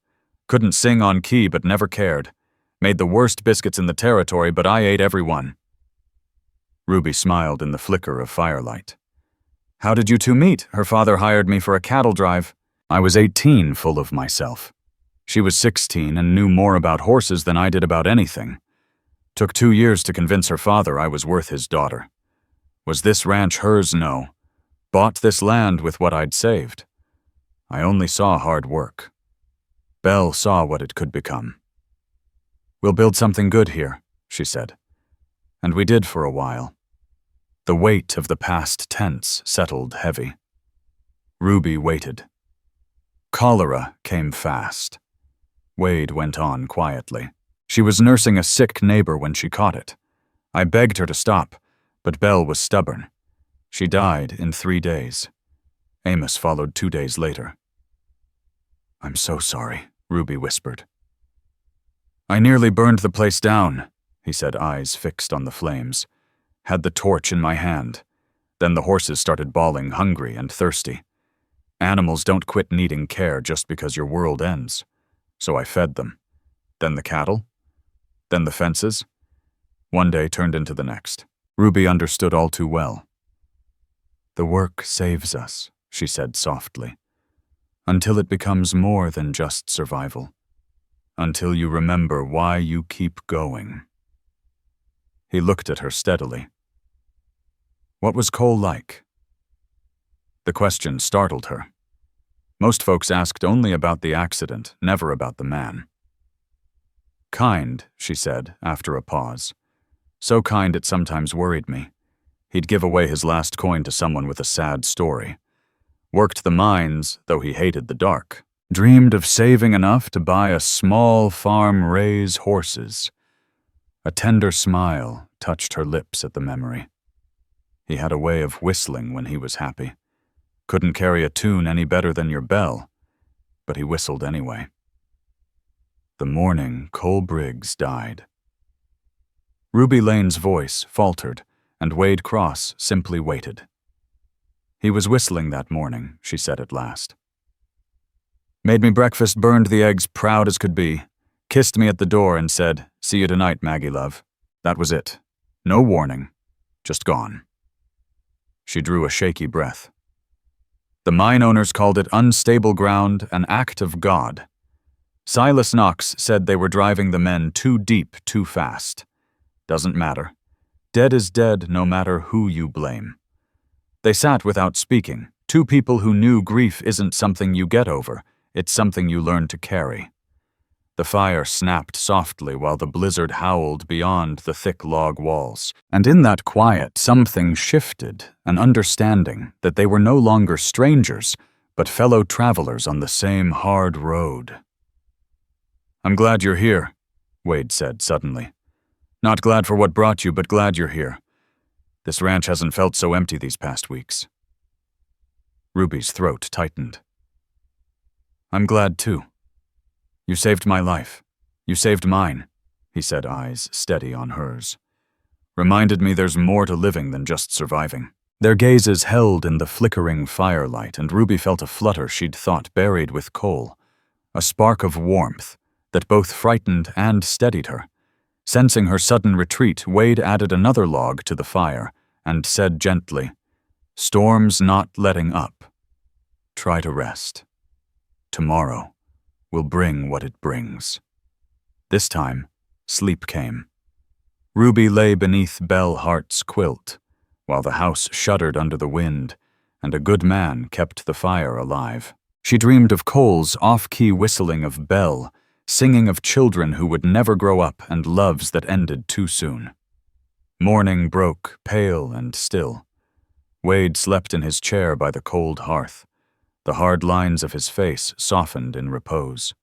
Couldn't sing on key but never cared. Made the worst biscuits in the territory, but I ate every one. Ruby smiled in the flicker of firelight. "How did you two meet? Her father hired me for a cattle drive. I was 18, full of myself. She was 16 and knew more about horses than I did about anything. Took 2 years to convince her father I was worth his daughter. Was this ranch hers? No. Bought this land with what I'd saved. I only saw hard work. Belle saw what it could become. We'll build something good here," she said. And we did for a while. The weight of the past tense settled heavy. Ruby waited. Cholera came fast. Wade went on quietly. She was nursing a sick neighbor when she caught it. I begged her to stop, but Belle was stubborn. She died in 3 days. Amos followed 2 days later. "I'm so sorry," Ruby whispered. "I nearly burned the place down," he said, eyes fixed on the flames. "Had the torch in my hand. Then the horses started bawling, hungry and thirsty. Animals don't quit needing care just because your world ends. So I fed them. Then the cattle. Then the fences. One day turned into the next." Ruby understood all too well. "The work saves us," she said softly, "until it becomes more than just survival. Until you remember why you keep going." He looked at her steadily. "What was Cole like?" The question startled her. Most folks asked only about the accident, never about the man. "Kind," she said, after a pause. "So kind it sometimes worried me. He'd give away his last coin to someone with a sad story. Worked the mines, though he hated the dark. Dreamed of saving enough to buy a small farm, raise horses." A tender smile touched her lips at the memory. He had a way of whistling when he was happy. Couldn't carry a tune any better than your Belle, but he whistled anyway. The morning Cole Briggs died. Ruby Lane's voice faltered, and Wade Cross simply waited. "He was whistling that morning," she said at last. "Made me breakfast, burned the eggs proud as could be, kissed me at the door and said, 'See you tonight, Maggie love.' That was it. No warning. Just gone." She drew a shaky breath. "The mine owners called it unstable ground, an act of God. Silas Knox said they were driving the men too deep too fast. Doesn't matter. Dead is dead no matter who you blame. They sat without speaking, two people who knew grief isn't something you get over, it's something you learn to carry. The fire snapped softly while the blizzard howled beyond the thick log walls. And in that quiet, something shifted, an understanding that they were no longer strangers, but fellow travelers on the same hard road. "I'm glad you're here," Wade said suddenly. "Not glad for what brought you, but glad you're here. This ranch hasn't felt so empty these past weeks." Ruby's throat tightened. "I'm glad too. You saved my life. You saved mine," he said, eyes steady on hers. "Reminded me there's more to living than just surviving." Their gazes held in the flickering firelight, and Ruby felt a flutter she'd thought buried with coal, a spark of warmth that both frightened and steadied her. Sensing her sudden retreat, Wade added another log to the fire and said gently, "Storm's not letting up. Try to rest. Tomorrow will bring what it brings." This time, sleep came. Ruby lay beneath Belle Hart's quilt, while the house shuddered under the wind, and a good man kept the fire alive. She dreamed of Cole's off-key whistling of Belle, singing of children who would never grow up and loves that ended too soon. Morning broke, pale and still. Wade slept in his chair by the cold hearth. The hard lines of his face softened in repose.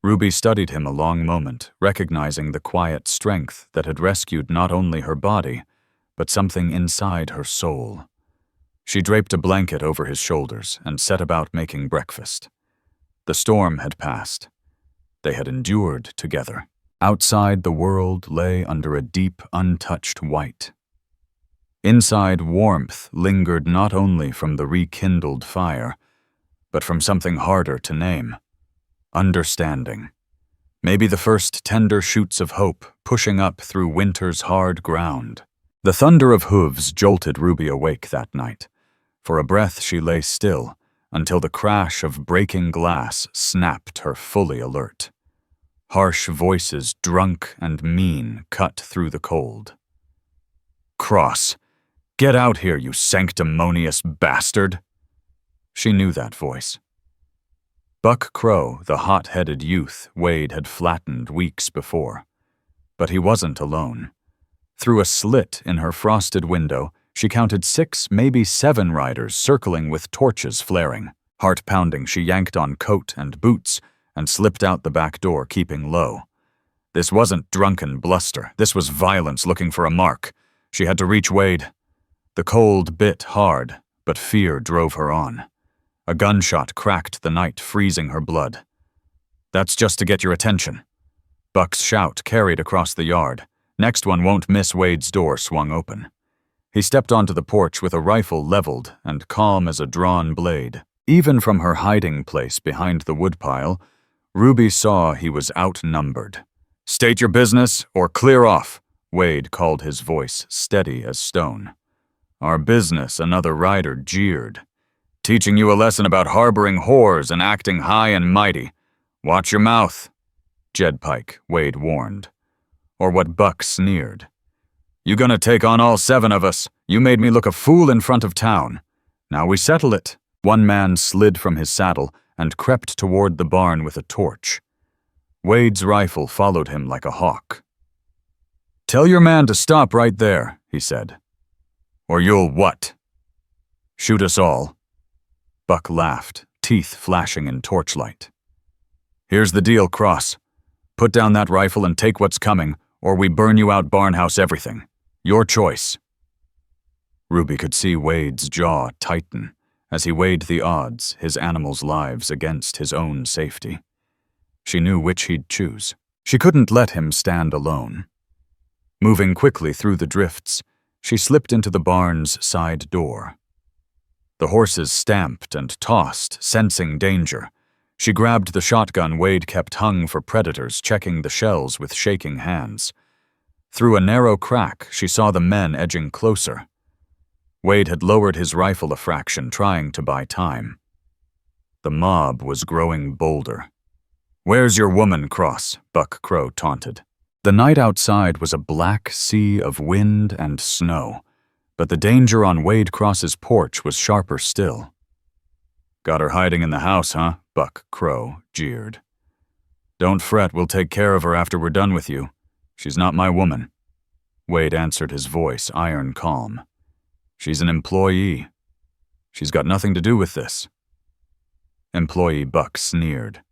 Ruby studied him a long moment, recognizing the quiet strength that had rescued not only her body, but something inside her soul. She draped a blanket over his shoulders and set about making breakfast. The storm had passed. They had endured together. Outside, the world lay under a deep, untouched white. Inside, warmth lingered not only from the rekindled fire, but from something harder to name: understanding. Maybe the first tender shoots of hope pushing up through winter's hard ground. The thunder of hooves jolted Ruby awake that night. For a breath she lay still, until the crash of breaking glass snapped her fully alert. Harsh voices, drunk and mean, cut through the cold. "Cross, get out here, you sanctimonious bastard!" She knew that voice. Buck Crow, the hot-headed youth Wade had flattened weeks before. But he wasn't alone. Through a slit in her frosted window, she counted 6, maybe 7 riders circling with torches flaring. Heart-pounding, she yanked on coat and boots and slipped out the back door, keeping low. This wasn't drunken bluster. This was violence looking for a mark. She had to reach Wade. The cold bit hard, but fear drove her on. A gunshot cracked the night, freezing her blood. "That's just to get your attention." Buck's shout carried across the yard. "Next one won't miss." Wade's door swung open. He stepped onto the porch with a rifle leveled and calm as a drawn blade. Even from her hiding place behind the woodpile, Ruby saw he was outnumbered. "State your business or clear off," Wade called, his voice steady as stone. "Our business," another rider jeered. "Teaching you a lesson about harboring whores and acting high and mighty. Watch your mouth," Jed Pike, Wade warned. Or what Buck sneered. "You gonna take on all 7 of us? You made me look a fool in front of town. Now we settle it." One man slid from his saddle and crept toward the barn with a torch. Wade's rifle followed him like a hawk. "Tell your man to stop right there," he said. "Or you'll what? Shoot us all?" Buck laughed, teeth flashing in torchlight. "Here's the deal, Cross. Put down that rifle and take what's coming, or we burn you out, barnhouse everything. Your choice." Ruby could see Wade's jaw tighten as he weighed the odds, his animals' lives against his own safety. She knew which he'd choose. She couldn't let him stand alone. Moving quickly through the drifts, she slipped into the barn's side door. The horses stamped and tossed, sensing danger. She grabbed the shotgun Wade kept hung for predators, checking the shells with shaking hands. Through a narrow crack, she saw the men edging closer. Wade had lowered his rifle a fraction, trying to buy time. The mob was growing bolder. "Where's your woman, Cross?" Buck Crow taunted. The night outside was a black sea of wind and snow, but the danger on Wade Cross's porch was sharper still. "Got her hiding in the house, huh?" Buck Crow jeered. "Don't fret, we'll take care of her after we're done with you. She's not my woman." Wade answered, his voice iron calm. "She's an employee. She's got nothing to do with this." Employee Buck sneered.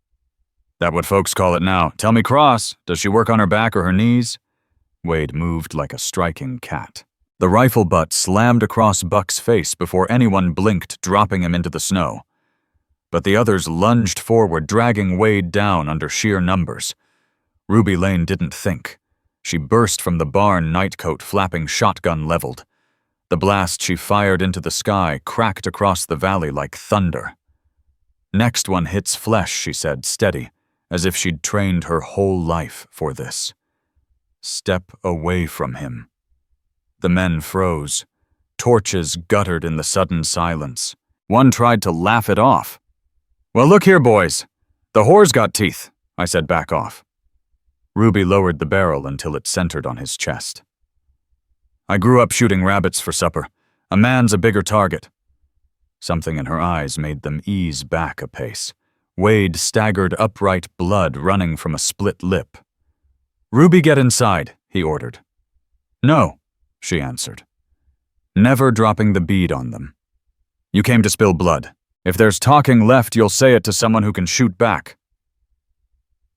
"That what folks call it now? Tell me, Cross, does she work on her back or her knees?" Wade moved like a striking cat. The rifle butt slammed across Buck's face before anyone blinked, dropping him into the snow. But the others lunged forward, dragging Wade down under sheer numbers. Ruby Lane didn't think. She burst from the barn, nightcoat flapping, shotgun leveled. The blast she fired into the sky cracked across the valley like thunder. "Next one hits flesh," she said, steady, as if she'd trained her whole life for this. "Step away from him." The men froze. Torches guttered in the sudden silence. One tried to laugh it off. "Well, look here, boys. The whore's got teeth." I said, "Back off." Ruby lowered the barrel until it centered on his chest. "I grew up shooting rabbits for supper. A man's a bigger target." Something in her eyes made them ease back a pace. Wade staggered upright, blood running from a split lip. "Ruby, get inside," he ordered. "No," she answered, never dropping the bead on them. "You came to spill blood. If there's talking left, you'll say it to someone who can shoot back."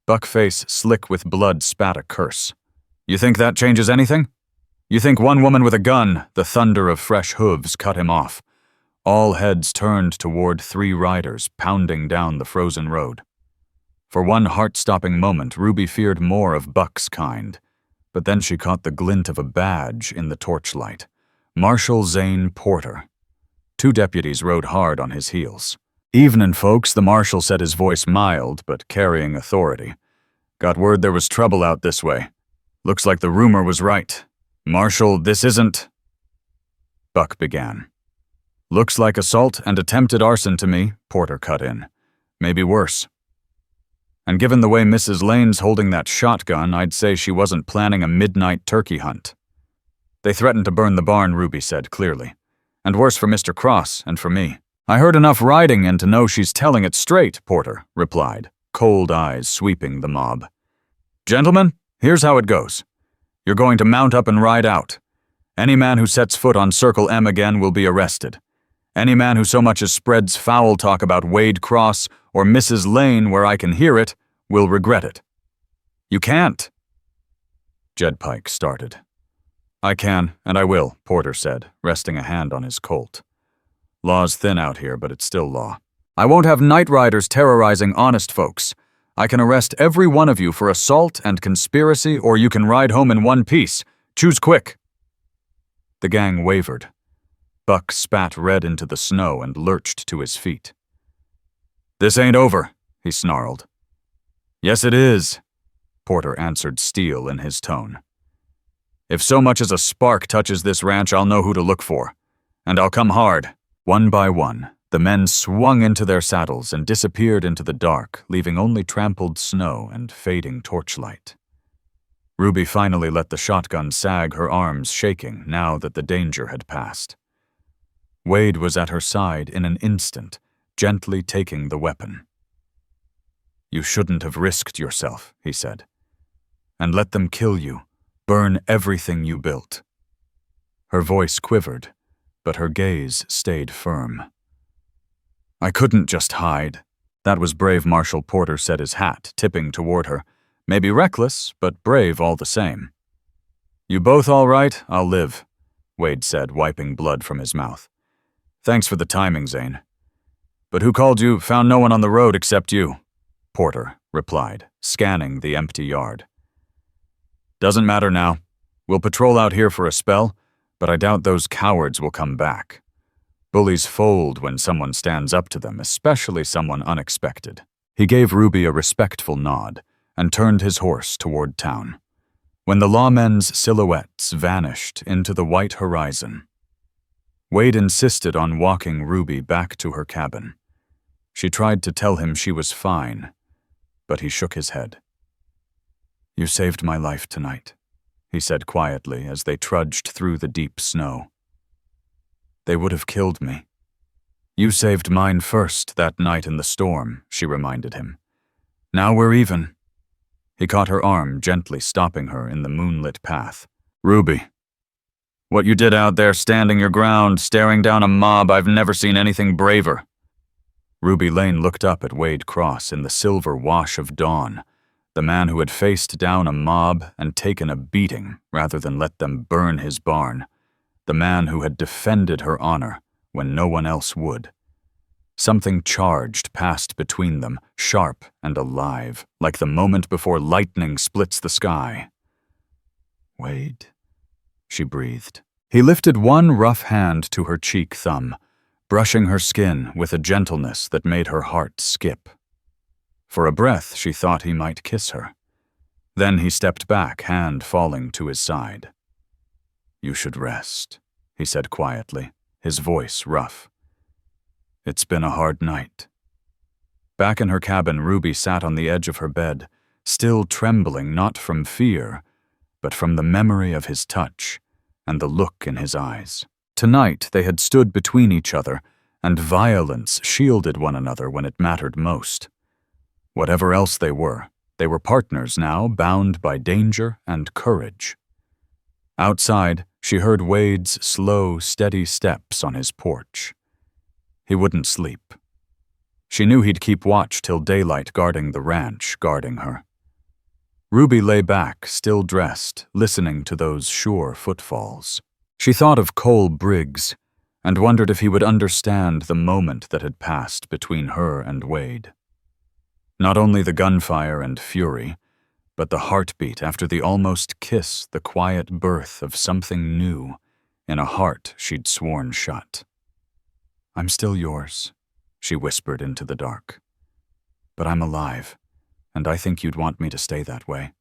Buckface, slick with blood, spat a curse. "You think that changes anything? You think one woman with a gun?" The thunder of fresh hooves cut him off. All heads turned toward three riders pounding down the frozen road. For one heart-stopping moment, Ruby feared more of Buck's kind, but then she caught the glint of a badge in the torchlight. Marshal Zane Porter. Two deputies rode hard on his heels. "Evenin', folks," the marshal said, his voice mild but carrying authority. "Got word there was trouble out this way. Looks like the rumor was right. Marshal, this isn't—" Buck began. "Looks like assault and attempted arson to me," Porter cut in. "Maybe worse. And given the way Mrs. Lane's holding that shotgun, I'd say she wasn't planning a midnight turkey hunt." "They threatened to burn the barn," Ruby said clearly. "And worse for Mr. Cross and for me." "I heard enough riding in to know she's telling it straight," Porter replied, cold eyes sweeping the mob. "Gentlemen, here's how it goes. You're going to mount up and ride out. Any man who sets foot on Circle M again will be arrested. Any man who so much as spreads foul talk about Wade Cross or Mrs. Lane where I can hear it will regret it." "You can't." Jed Pike started. "I can, and I will," Porter said, resting a hand on his Colt. "Law's thin out here, but it's still law. I won't have night riders terrorizing honest folks. I can arrest every one of you for assault and conspiracy, or you can ride home in one piece. Choose quick." The gang wavered. Buck spat red into the snow and lurched to his feet. "This ain't over," he snarled. "Yes, it is," Porter answered, steel in his tone. "If so much as a spark touches this ranch, I'll know who to look for. And I'll come hard." One by one, the men swung into their saddles and disappeared into the dark, leaving only trampled snow and fading torchlight. Ruby finally let the shotgun sag, her arms shaking now that the danger had passed. Wade was at her side in an instant, gently taking the weapon. "You shouldn't have risked yourself," he said. "And let them kill you, burn everything you built." Her voice quivered, but her gaze stayed firm. "I couldn't just hide." That was brave. Marshal Porter said, his hat tipping toward her. "Maybe reckless, but brave all the same." "You both all right? I'll live," Wade said, wiping blood from his mouth. "Thanks for the timing, Zane." "But who called you? Found no one on the road except you," Porter replied, scanning the empty yard. "Doesn't matter now. We'll patrol out here for a spell, but I doubt those cowards will come back. Bullies fold when someone stands up to them, especially someone unexpected." He gave Ruby a respectful nod and turned his horse toward town. When the lawmen's silhouettes vanished into the white horizon, Wade insisted on walking Ruby back to her cabin. She tried to tell him she was fine, but he shook his head. "You saved my life tonight," he said quietly as they trudged through the deep snow. "They would have killed me." "You saved mine first that night in the storm," she reminded him. "Now we're even." He caught her arm, gently stopping her in the moonlit path. "Ruby, what you did out there standing your ground, staring down a mob, I've never seen anything braver." Ruby Lane looked up at Wade Cross in the silver wash of dawn, the man who had faced down a mob and taken a beating rather than let them burn his barn, the man who had defended her honor when no one else would. Something charged passed between them, sharp and alive, like the moment before lightning splits the sky. "Wade," she breathed. He lifted one rough hand to her cheek thumb, brushing her skin with a gentleness that made her heart skip. For a breath, she thought he might kiss her. Then he stepped back, hand falling to his side. "You should rest," he said quietly, his voice rough. "It's been a hard night." Back in her cabin, Ruby sat on the edge of her bed, still trembling not from fear, but from the memory of his touch and the look in his eyes. Tonight they had stood between each other, and violence shielded one another when it mattered most. Whatever else they were partners now, bound by danger and courage. Outside, she heard Wade's slow, steady steps on his porch. He wouldn't sleep. She knew he'd keep watch till daylight, guarding the ranch, guarding her. Ruby lay back, still dressed, listening to those sure footfalls. She thought of Cole Briggs, and wondered if he would understand the moment that had passed between her and Wade. Not only the gunfire and fury, but the heartbeat after the almost kiss, the quiet birth of something new in a heart she'd sworn shut. "I'm still yours," she whispered into the dark. "But I'm alive, and I think you'd want me to stay that way."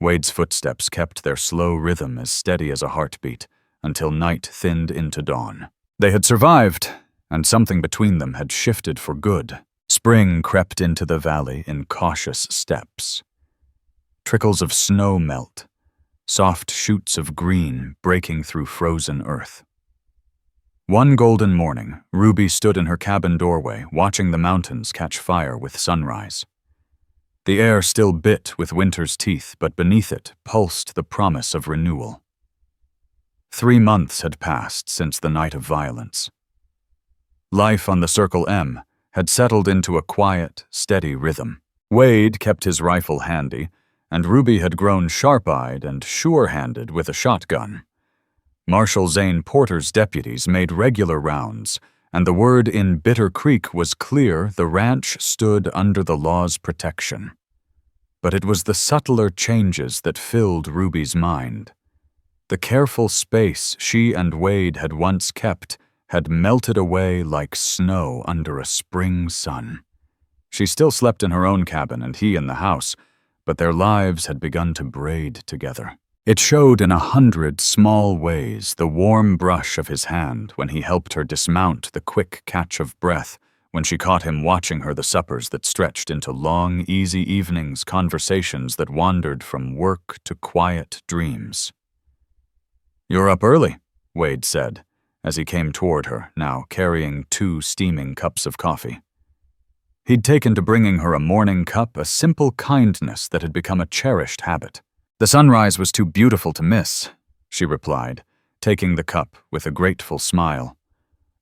Wade's footsteps kept their slow rhythm as steady as a heartbeat until night thinned into dawn. They had survived, and something between them had shifted for good. Spring crept into the valley in cautious steps. Trickles of snow melt, soft shoots of green breaking through frozen earth. One golden morning, Ruby stood in her cabin doorway, watching the mountains catch fire with sunrise. The air still bit with winter's teeth, but beneath it pulsed the promise of renewal. 3 months had passed since the night of violence. Life on the Circle M had settled into a quiet, steady rhythm. Wade kept his rifle handy, and Ruby had grown sharp-eyed and sure-handed with a shotgun. Marshal Zane Porter's deputies made regular rounds, and the word in Bitter Creek was clear: the ranch stood under the law's protection. But it was the subtler changes that filled Ruby's mind. The careful space she and Wade had once kept had melted away like snow under a spring sun. She still slept in her own cabin and he in the house, but their lives had begun to braid together. It showed in 100 small ways: the warm brush of his hand when he helped her dismount, the quick catch of breath when she caught him watching her, the suppers that stretched into long, easy evenings, conversations that wandered from work to quiet dreams. "You're up early," Wade said, as he came toward her, now carrying 2 steaming cups of coffee. He'd taken to bringing her a morning cup, a simple kindness that had become a cherished habit. "The sunrise was too beautiful to miss," she replied, taking the cup with a grateful smile.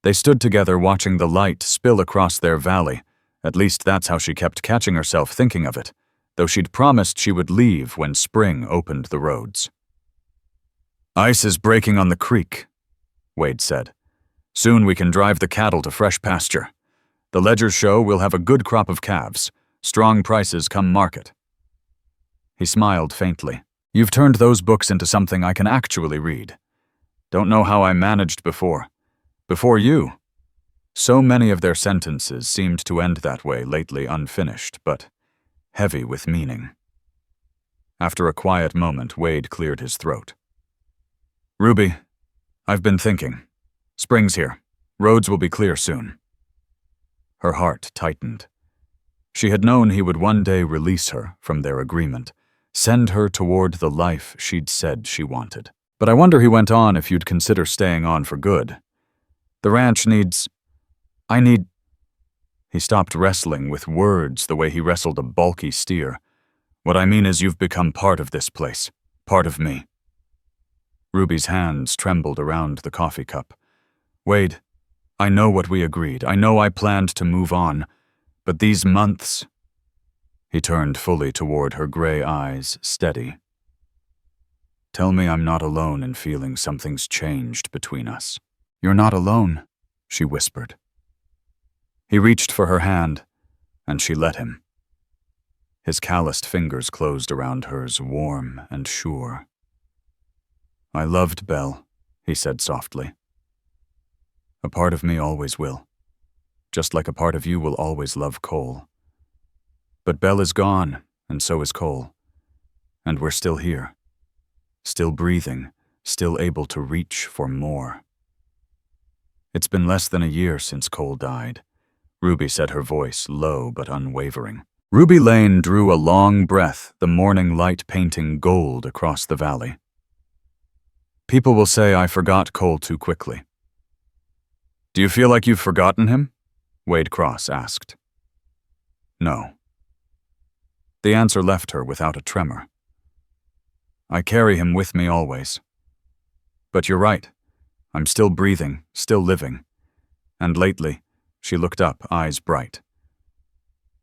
They stood together watching the light spill across their valley. At least that's how she kept catching herself thinking of it, though she'd promised she would leave when spring opened the roads. "Ice is breaking on the creek," Wade said. "Soon we can drive the cattle to fresh pasture. The ledgers show we'll have a good crop of calves. Strong prices come market." He smiled faintly. "You've turned those books into something I can actually read. Don't know how I managed before. Before you." So many of their sentences seemed to end that way lately, unfinished, but heavy with meaning. After a quiet moment, Wade cleared his throat. "Ruby, I've been thinking. Spring's here. Roads will be clear soon." Her heart tightened. She had known he would one day release her from their agreement, send her toward the life she'd said she wanted. But I wonder, he went on, if you'd consider staying on for good. The ranch needs... I need... He stopped wrestling with words the way he wrestled a bulky steer. What I mean is, you've become part of this place, part of me. Ruby's hands trembled around the coffee cup. Wade, I know what we agreed. I know I planned to move on. But these months... He turned fully toward her gray eyes, steady. Tell me I'm not alone in feeling something's changed between us. You're not alone, she whispered. He reached for her hand, and she let him. His calloused fingers closed around hers, warm and sure. I loved Belle, he said softly. A part of me always will, just like a part of you will always love Cole. But Belle is gone, and so is Cole. And we're still here, still breathing, still able to reach for more. It's been less than a year since Cole died, Ruby said, her voice low but unwavering. Ruby Lane drew a long breath, the morning light painting gold across the valley. People will say I forgot Cole too quickly. Do you feel like you've forgotten him? Wade Cross asked. No. The answer left her without a tremor. I carry him with me always. But you're right. I'm still breathing, still living. And lately, she looked up, eyes bright.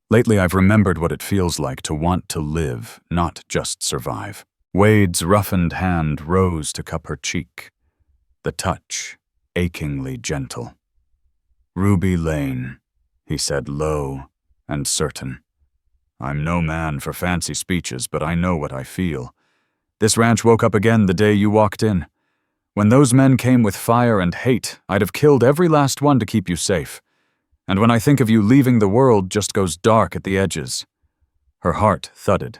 Lately, I've remembered what it feels like to want to live, not just survive. Wade's roughened hand rose to cup her cheek, the touch achingly gentle. Ruby Lane, he said, low and certain. I'm no man for fancy speeches, but I know what I feel. This ranch woke up again the day you walked in. When those men came with fire and hate, I'd have killed every last one to keep you safe. And when I think of you leaving, the world just goes dark at the edges. Her heart thudded.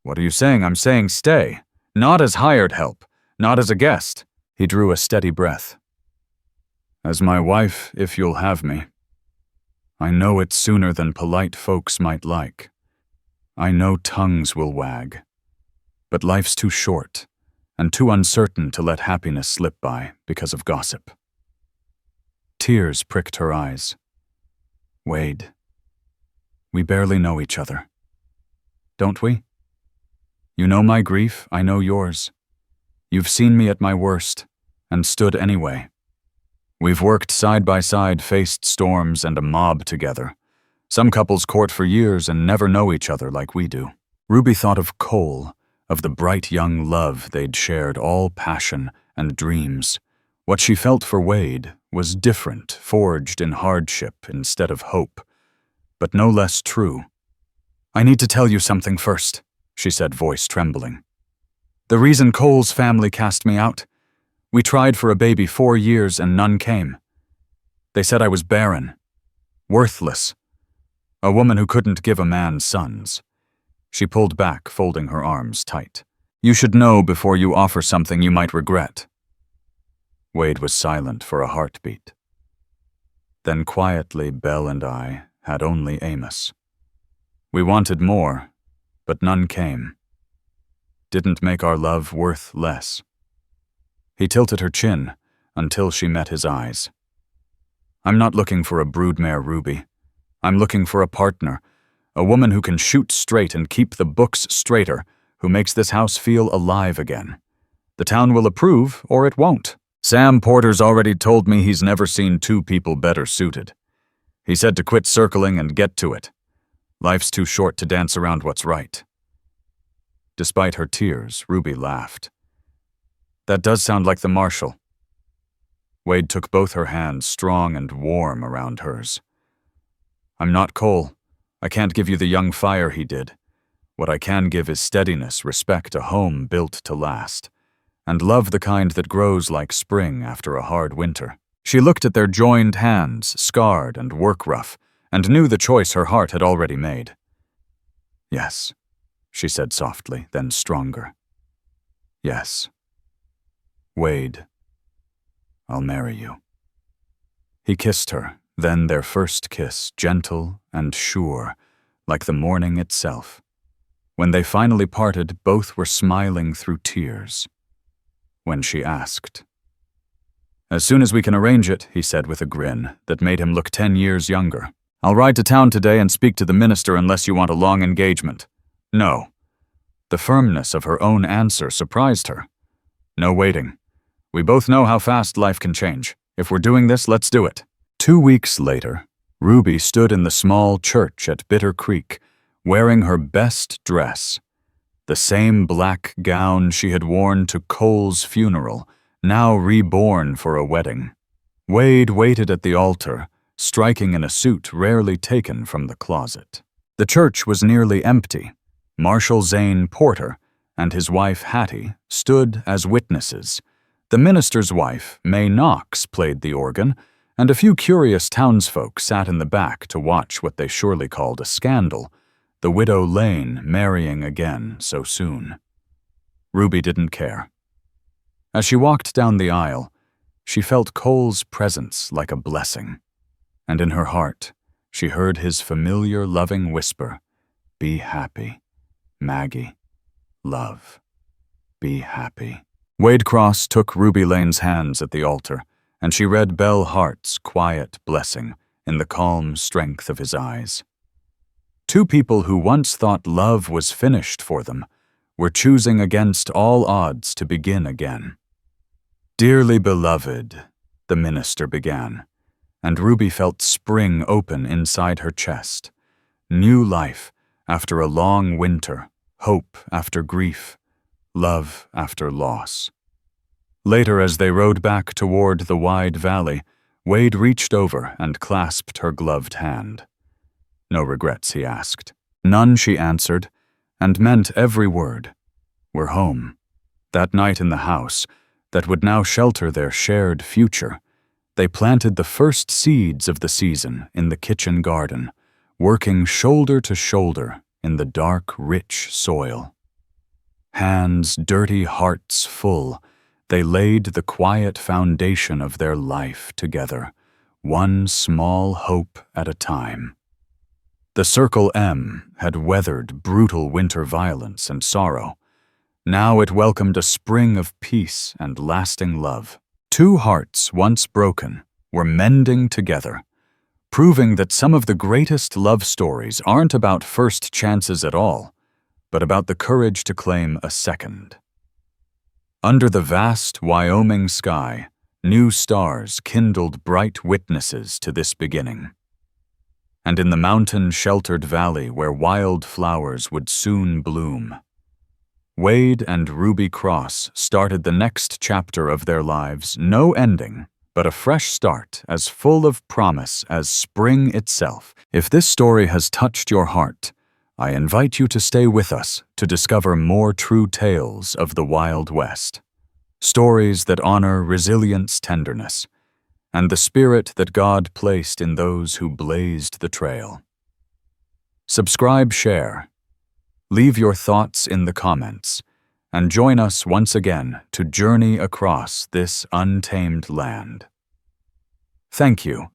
What are you saying? I'm saying stay. Not as hired help. Not as a guest. He drew a steady breath. As my wife, if you'll have me. I know it sooner than polite folks might like. I know tongues will wag. But life's too short, and too uncertain to let happiness slip by because of gossip. Tears pricked her eyes. Wade, we barely know each other. Don't we? You know my grief, I know yours. You've seen me at my worst, and stood anyway. We've worked side by side, faced storms and a mob together. Some couples court for years and never know each other like we do. Ruby thought of Cole, of the bright young love they'd shared, all passion and dreams. What she felt for Wade was different, forged in hardship instead of hope, but no less true. I need to tell you something first, she said, voice trembling. The reason Cole's family cast me out, we tried for a baby 4 years and none came. They said I was barren, worthless, a woman who couldn't give a man sons. She pulled back, folding her arms tight. You should know before you offer something you might regret. Wade was silent for a heartbeat. Then quietly, Belle and I had only Amos. We wanted more, but none came. Didn't make our love worth less. He tilted her chin until she met his eyes. I'm not looking for a broodmare, Ruby. I'm looking for a partner, a woman who can shoot straight and keep the books straighter, who makes this house feel alive again. The town will approve, or it won't. Sam Porter's already told me he's never seen two people better suited. He said to quit circling and get to it. Life's too short to dance around what's right. Despite her tears, Ruby laughed. That does sound like the marshal. Wade took both her hands, strong and warm, around hers. I'm not Cole. I can't give you the young fire he did. What I can give is steadiness, respect, a home built to last, and love the kind that grows like spring after a hard winter. She looked at their joined hands, scarred and work-rough, and knew the choice her heart had already made. Yes, she said softly, then stronger. Yes. Wade, I'll marry you. He kissed her, then their first kiss, gentle and sure, like the morning itself. When they finally parted, both were smiling through tears. When she asked, "As soon as we can arrange it," he said with a grin that made him look 10 years younger. "I'll ride to town today and speak to the minister unless you want a long engagement." "No." The firmness of her own answer surprised her. "No waiting. We both know how fast life can change. If we're doing this, let's do it." 2 weeks later, Ruby stood in the small church at Bitter Creek, wearing her best dress. The same black gown she had worn to Cole's funeral, now reborn for a wedding. Wade waited at the altar, striking in a suit rarely taken from the closet. The church was nearly empty. Marshal Zane Porter and his wife Hattie stood as witnesses. The minister's wife, May Knox, played the organ, and a few curious townsfolk sat in the back to watch what they surely called a scandal, the widow Lane marrying again so soon. Ruby didn't care. As she walked down the aisle, she felt Cole's presence like a blessing, and in her heart, she heard his familiar loving whisper, "Be happy, Maggie, love, be happy." Wade Cross took Ruby Lane's hands at the altar, and she read Belle Hart's quiet blessing in the calm strength of his eyes. Two people who once thought love was finished for them were choosing against all odds to begin again. "Dearly beloved," the minister began, and Ruby felt spring open inside her chest. New life after a long winter, hope after grief, love after loss. Later, as they rode back toward the wide valley, Wade reached over and clasped her gloved hand. "No regrets?" he asked. "None," she answered, and meant every word. "We're home." That night in the house, that would now shelter their shared future, they planted the first seeds of the season in the kitchen garden, working shoulder to shoulder in the dark, rich soil. Hands dirty, hearts full, they laid the quiet foundation of their life together, one small hope at a time. The Circle M had weathered brutal winter violence and sorrow. Now it welcomed a spring of peace and lasting love. Two hearts once broken were mending together, proving that some of the greatest love stories aren't about first chances at all, but about the courage to claim a second. Under the vast Wyoming sky, new stars kindled bright witnesses to this beginning. And in the mountain-sheltered valley where wild flowers would soon bloom, Wade and Ruby Cross started the next chapter of their lives, no ending, but a fresh start as full of promise as spring itself. If this story has touched your heart, I invite you to stay with us to discover more true tales of the Wild West. Stories that honor resilience, tenderness, and the spirit that God placed in those who blazed the trail. Subscribe, share, leave your thoughts in the comments, and join us once again to journey across this untamed land. Thank you.